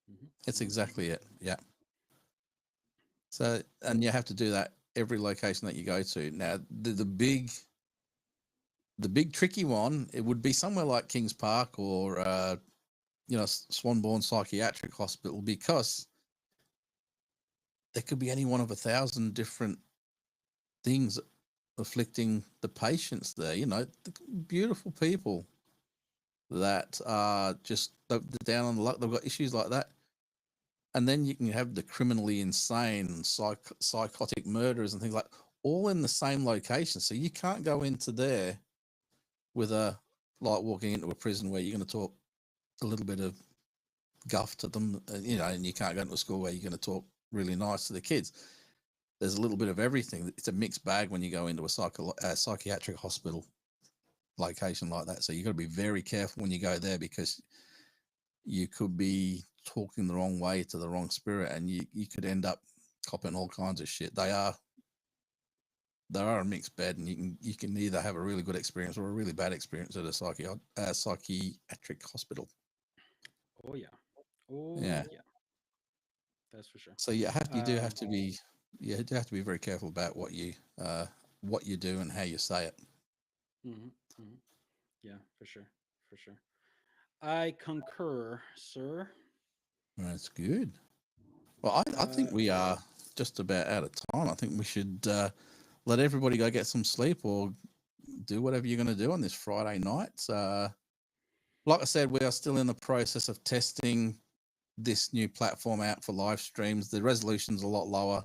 Hmm. It's Hmm. exactly it. Yeah. So, and you have to do that every location that you go to. Now, the big tricky one, it would be somewhere like Kings Park or Swanbourne Psychiatric Hospital, because there could be any one of 1,000 different things afflicting the patients there. The beautiful people that are just they're down on the luck. They've got issues like that. And then you can have the criminally insane, psychotic murderers and things like all in the same location. So you can't go into there with like walking into a prison where you're going to talk a little bit of guff to them, and you can't go into a school where you're going to talk really nice to the kids. There's a little bit of everything. It's a mixed bag when you go into a psychiatric hospital location like that. So you've got to be very careful when you go there, because you could be talking the wrong way to the wrong spirit, and you could end up copping all kinds of shit. They are a mixed bed, and you can either have a really good experience or a really bad experience at a psychiatric hospital. Oh yeah, oh Yeah. yeah, that's for sure. So you do have Um, to be very careful about what you do and how you say it. hmm. Hmm. Yeah, for sure, for sure. I concur, sir. That's good. Well, I Uh, think we are just about out of time. I think we should let everybody go get some sleep or do whatever you're going to do on this Friday night. Like I said, we are still in the process of testing this new platform out for live streams. The resolution's a lot lower,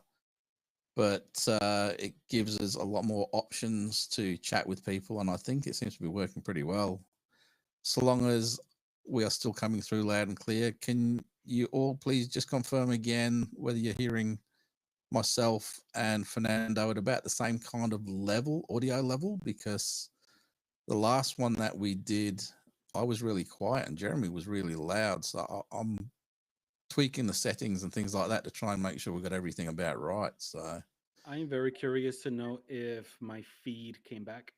but it gives us a lot more options to chat with people, and I think it seems to be working pretty well. So long as we are still coming through loud and clear, can you all please just confirm again whether you're hearing myself and Fernando at about the same kind of level, audio level? Because the last one that we did, I was really quiet and Jeremy was really loud. So I'm tweaking the settings and things like that to try and make sure we got everything about right. So, I'm very curious to know if my feed came back.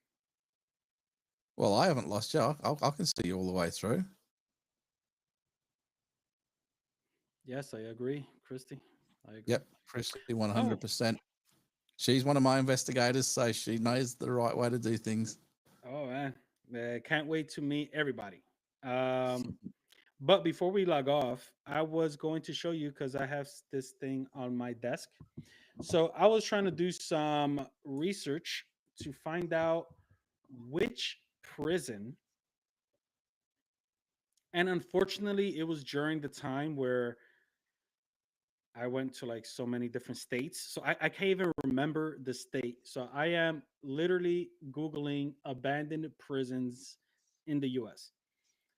well, I haven't lost you. I can see you all the way through. Yes, I agree, Christy. I agree. Yep, Christy, Oh, 100%. She's one of my investigators, so she knows the right way to do things. oh man, can't wait to meet everybody. Um, but before we log off, I was going to show you because I have this thing on my desk. So I was trying to do some research to find out which prison, and unfortunately, it was during the time where I went to like so many different states. So I can't even remember the state. So I am literally Googling abandoned prisons in the US.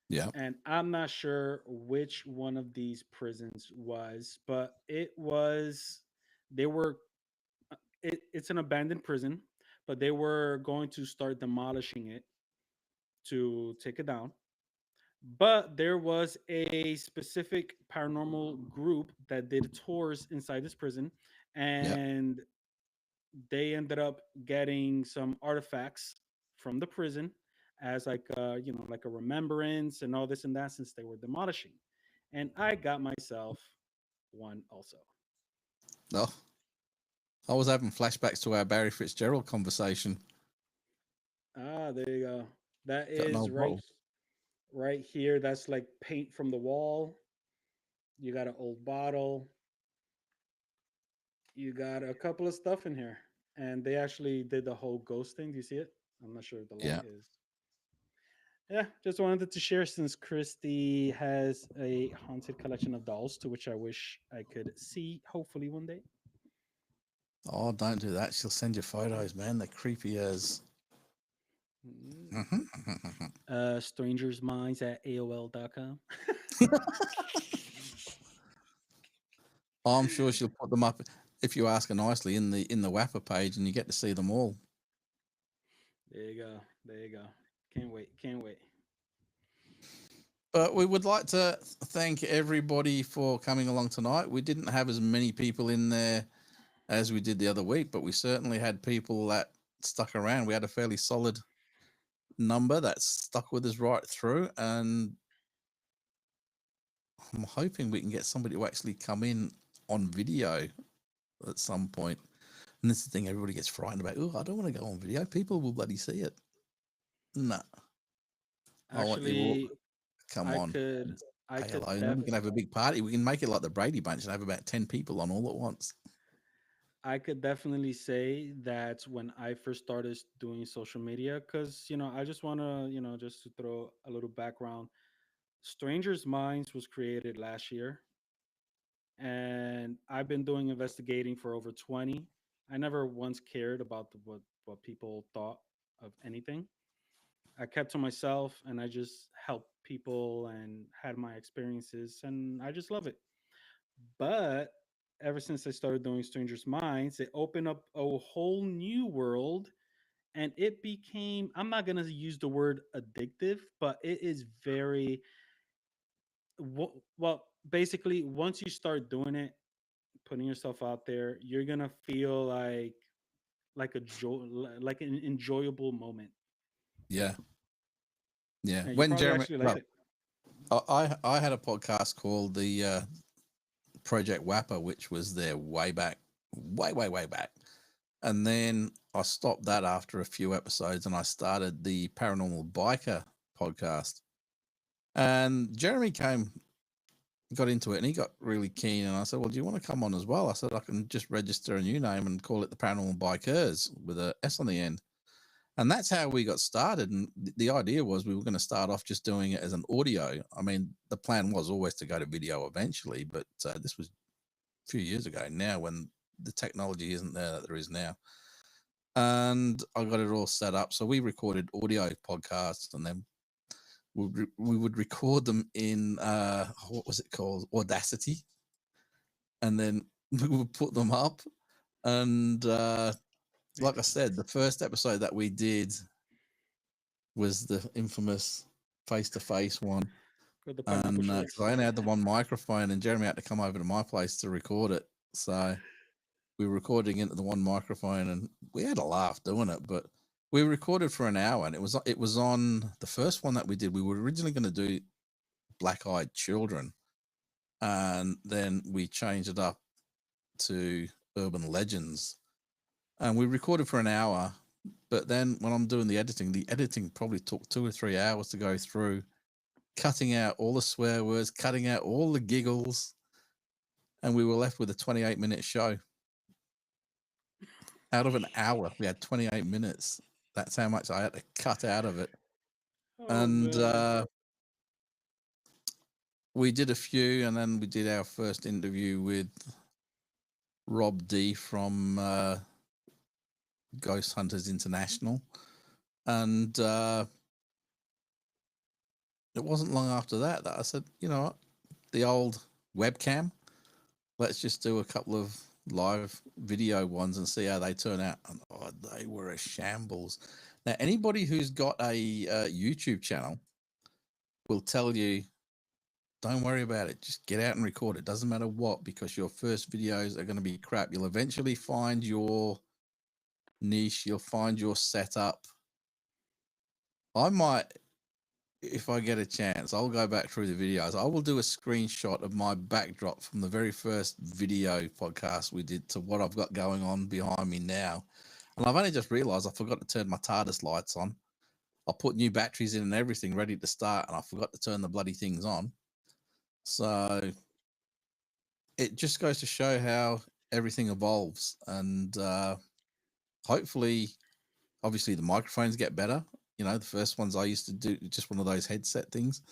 Yeah, And I'm not sure which one of these prisons was, but they were, it's an abandoned prison, but they were going to start demolishing it to take it down. But there was a specific paranormal group that did tours inside this prison, yeah. and they ended up getting some artifacts from the prison as like like a remembrance and all this and that, since they were demolishing. And I got myself one also. Oh, I was having flashbacks to our Barry Fitzgerald conversation. Ah, there you go. That Got an is old bottle. right here. That's like paint from the wall. You got an old bottle. You got a couple of stuff in here, and they actually did the whole ghost thing. Do you see it? I'm not sure if the light Yeah. is. Yeah, just wanted to share since Christy has a haunted collection of dolls, to which I wish I could see, hopefully one day. Oh, don't do that. She'll send you photos, man. They're creepy as. Mm. Strangersminds at AOL.com. I'm sure she'll put them up if you ask her nicely in the Wapper page, and you get to see them all. There you go. There you go. Can't wait. Can't wait. But we would like to thank everybody for coming along tonight. We didn't have as many people in there as we did the other week, but we certainly had people that stuck around. We had a fairly solid number that stuck with us right through, and I'm hoping we can get somebody to actually come in on video at some point. And this is the thing everybody gets frightened about. Oh, I don't want to go on video. People will bloody see it. No, I want you all Actually, to come I on could, and I say could hello. And then def, we can have a big party. We can make it like the Brady Bunch and have about 10 people on all at once. I could definitely say that when I first started doing social media, because I just want to, just to throw a little background. Strangers Minds was created last year, and I've been doing investigating for over 20. I never once cared about what people thought of anything. I kept to myself, and I just helped people and had my experiences, and I just love it. But ever since I started doing Strangers Minds, it opened up a whole new world, and it became, I'm not going to use the word addictive, but it is very well, basically once you start doing it, putting yourself out there, you're going to feel like a joy, like an enjoyable moment. Yeah. Yeah. And you When probably Jeremy, actually like well, it. I had a podcast called the Project Wapper, which was there way back, way back. And then I stopped that after a few episodes and I started the Paranormal Biker podcast. And Jeremy got into it and he got really keen. And I said, well, do you want to come on as well? I said, I can just register a new name and call it the Paranormal Bikers with a S on the end. And that's how we got started. And the idea was we were going to start off just doing it as an audio. I mean, the plan was always to go to video eventually, but this was a few years ago now when the technology isn't there that there is now. And I got it all set up. So we recorded audio podcasts and then we would record them in, what was it called? Audacity. And then we would put them up. And like I said, the first episode that we did was the infamous face-to-face one. For the And pineapple because shorts. I only had the one microphone, and Jeremy had to come over to my place to record it. So we were recording into the one microphone, and we had a laugh doing it. But we recorded for an hour, and it was on the first one that we did. We were originally going to do Black-Eyed Children, and then we changed it up to Urban Legends, and we recorded for an hour. But then when I'm doing the editing probably took 2 or 3 hours to go through, cutting out all the swear words, cutting out all the giggles, and we were left with a 28-minute show. Out of an hour, we had 28 minutes. That's how much I had to cut out of it. Oh, And man. we did a few, and then we did our first interview with Rob D from Ghost Hunters International. And it wasn't long after that I said, you know what, the old webcam, let's just do a couple of live video ones and see how they turn out. And they were a shambles. Now, anybody who's got a YouTube channel will tell you, don't worry about it. Just get out and record it. Doesn't matter what, because your first videos are going to be crap. You'll eventually find your niche. You'll find your setup. I might, if I get a chance, I'll go back through the videos. I will do a screenshot of my backdrop from the very first video podcast we did to what I've got going on behind me now. And I've only just realized I forgot to turn my TARDIS lights on. I put new batteries in and everything ready to start, and I forgot to turn the bloody things on. So it just goes to show how everything evolves. And hopefully, obviously, the microphones get better. You know, the first ones I used to do just one of those headset things.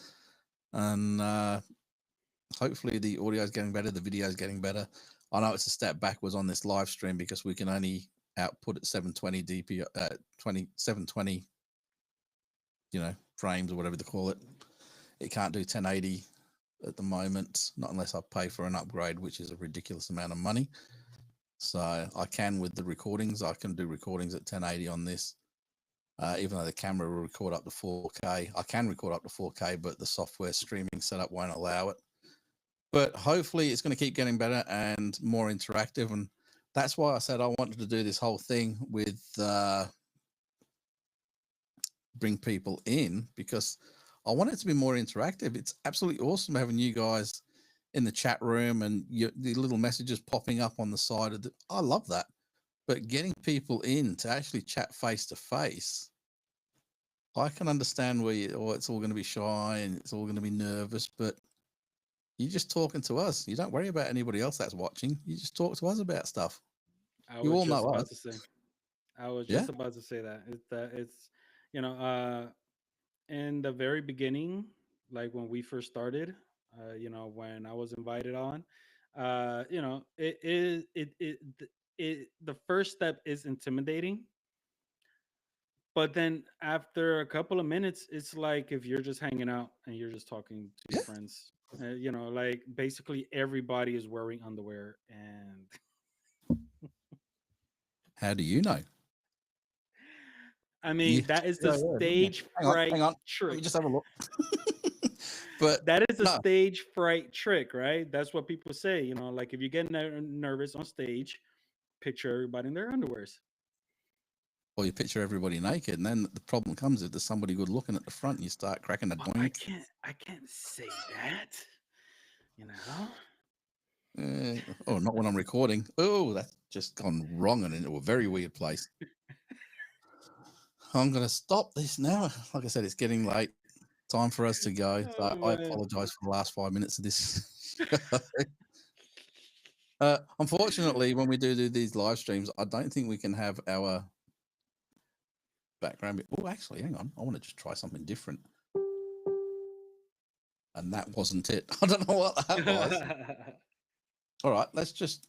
And hopefully the audio is getting better, the video is getting better. I know it's a step backwards on this live stream because we can only output at 720 DP, 720, you know, frames or whatever they call it. It can't do 1080 at the moment, not unless I pay for an upgrade, which is a ridiculous amount of money. So I can with the recordings. I can do recordings at 1080 on this. Even though the camera will record up to 4K, I can record up to 4K, but the software streaming setup won't allow it. But hopefully it's going to keep getting better and more interactive. And that's why I said I wanted to do this whole thing with bring people in, because I want it to be more interactive. It's absolutely awesome having you guys in the chat room and the little messages popping up on the side of I love that. But getting people in to actually chat face to face, I can understand where it's all going to be shy and it's all going to be nervous, but you're just talking to us. You don't worry about anybody else that's watching. You just talk to us about stuff. You all know us. I was just about to say that. It's you know, in the very beginning, like when we first started, you know, when I was invited on, you know, the first step is intimidating, but then after a couple of minutes, it's like if you're just hanging out and you're just talking to your friends. You know, like basically everybody is wearing underwear, and how do you know? I mean, that is the stage fright hang on. trick. Let me just have a look. But that is a stage fright trick, right? That's what people say. You know, like if you get nervous on stage, picture everybody in their underwears. Or you picture everybody naked, and then the problem comes if there's somebody good looking at the front, and you start cracking the joint. I can't say that. You know. Oh, not when I'm recording. Oh, that's just gone wrong and into a very weird place. I'm going to stop this now. Like I said, it's getting late. Time for us to go. So I apologize for the last 5 minutes of this. Unfortunately, when we do these live streams, I don't think we can have our background. Oh, actually, hang on. I want to just try something different. And that wasn't it. I don't know what that was. All right, let's just.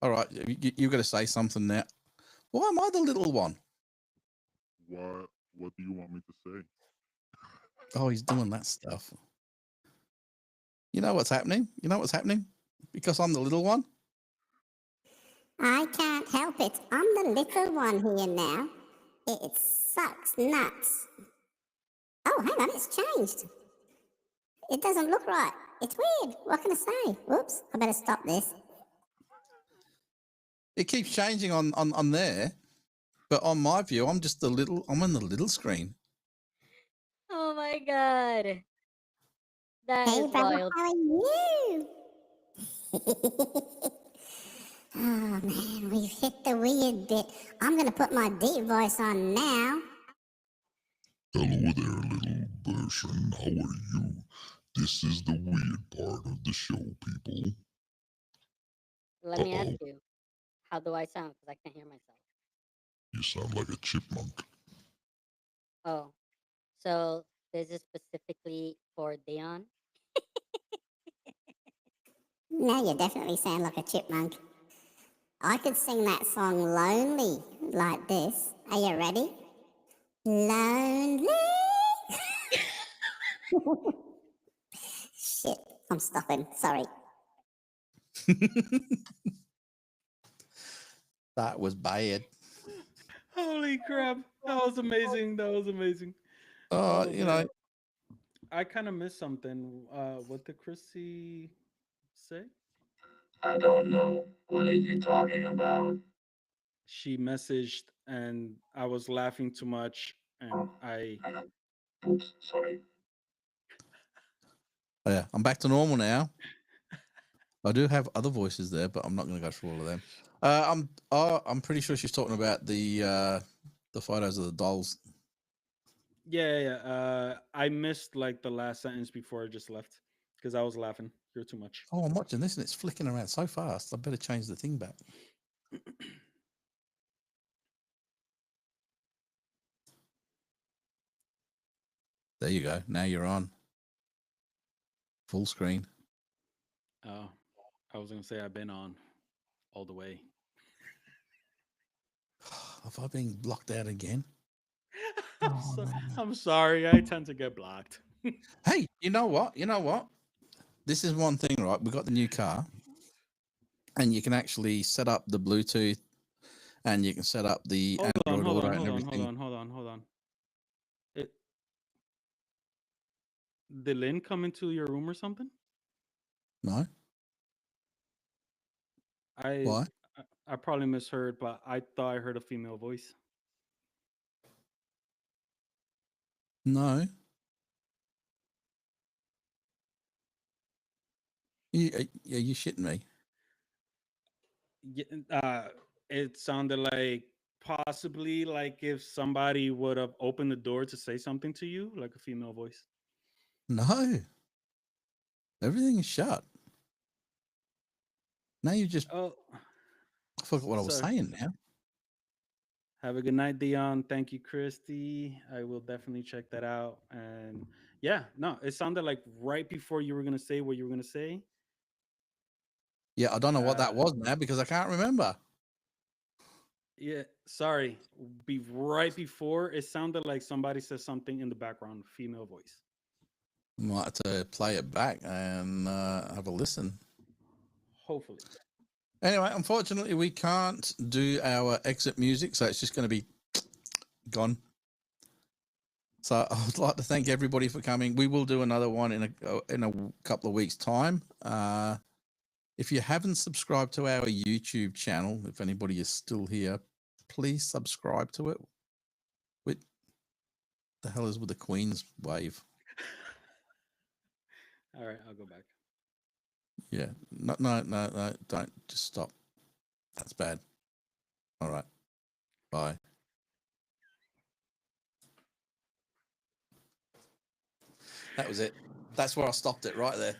All right, you've got to say something now. Why am I the little one? What do you want me to say? Oh, he's doing that stuff. You know what's happening? You know what's happening? Because I'm the little one? I can't help it. I'm the little one here now. It sucks nuts. Oh, Oh, hang on, it's changed. It doesn't look right. It's weird. What can I say? Whoops, I better stop this. It keeps changing on there, but on my view, I'm on the little screen. Oh my god. That Hey, is brother, wild. how are you? Oh, man, we've hit the weird bit. I'm going to put my deep voice on now. Hello there, little person. How are you? This is the weird part of the show, people. Let me ask Uh-oh. you, how do I sound? Because I can't hear myself. You sound like a chipmunk. Oh, so this is specifically for Dion? Now you definitely sound like a chipmunk. I could sing that song Lonely like this. Are you ready? Lonely. Shit, I'm stopping. Sorry. That was bad. Holy crap! That was amazing. That was amazing. Oh, Oh, you man. know, I kind of missed something. What did Chrissy say? I don't know. What are you talking about? She messaged, and I was laughing too much, and I. Oops, sorry. oh, yeah, I'm back to normal now. I do have other voices there, but I'm not going to go through all of them. I'm pretty sure she's talking about the photos of the dolls. Yeah. I missed like the last sentence before I just left because I was laughing. You're too much. Oh, I'm watching this and it's flicking around so fast. I better change the thing back. There you go. Now you're on full screen. Oh, I was gonna say I've been on all the way. Have I been blocked out again? I'm sorry. I tend to get blocked. Hey, you know what? This is one thing, right? We got the new car, and you can actually set up the Bluetooth, and you can set up the Android Auto and everything. Hold on. Did Lynn come into your room or something? No, I why? I probably misheard, but I thought I heard a female voice. No. You shitting me? It sounded like possibly like if somebody would have opened the door to say something to you, like a female voice. No. Everything is shut. Now you just Oh, I forgot what I was sorry. saying now. Have a good night, Dion. Thank you, Christy. I will definitely check that out. And yeah, no, it sounded like right before you were gonna say what you were gonna say. Yeah, I don't know what Uh, that was now because I can't remember. yeah, sorry. Be right before it sounded like somebody said something in the background, female voice. Might have to play it back and have a listen. Hopefully. Anyway, unfortunately, we can't do our exit music, so it's just going to be gone. So I would like to thank everybody for coming. We will do another one in a couple of weeks' time. If you haven't subscribed to our YouTube channel, if anybody is still here, please subscribe to it. What the hell is with the Queen's wave? All right, I'll go back. Yeah, no, don't just stop. That's bad. All right, bye. That was it. That's where I stopped it right there.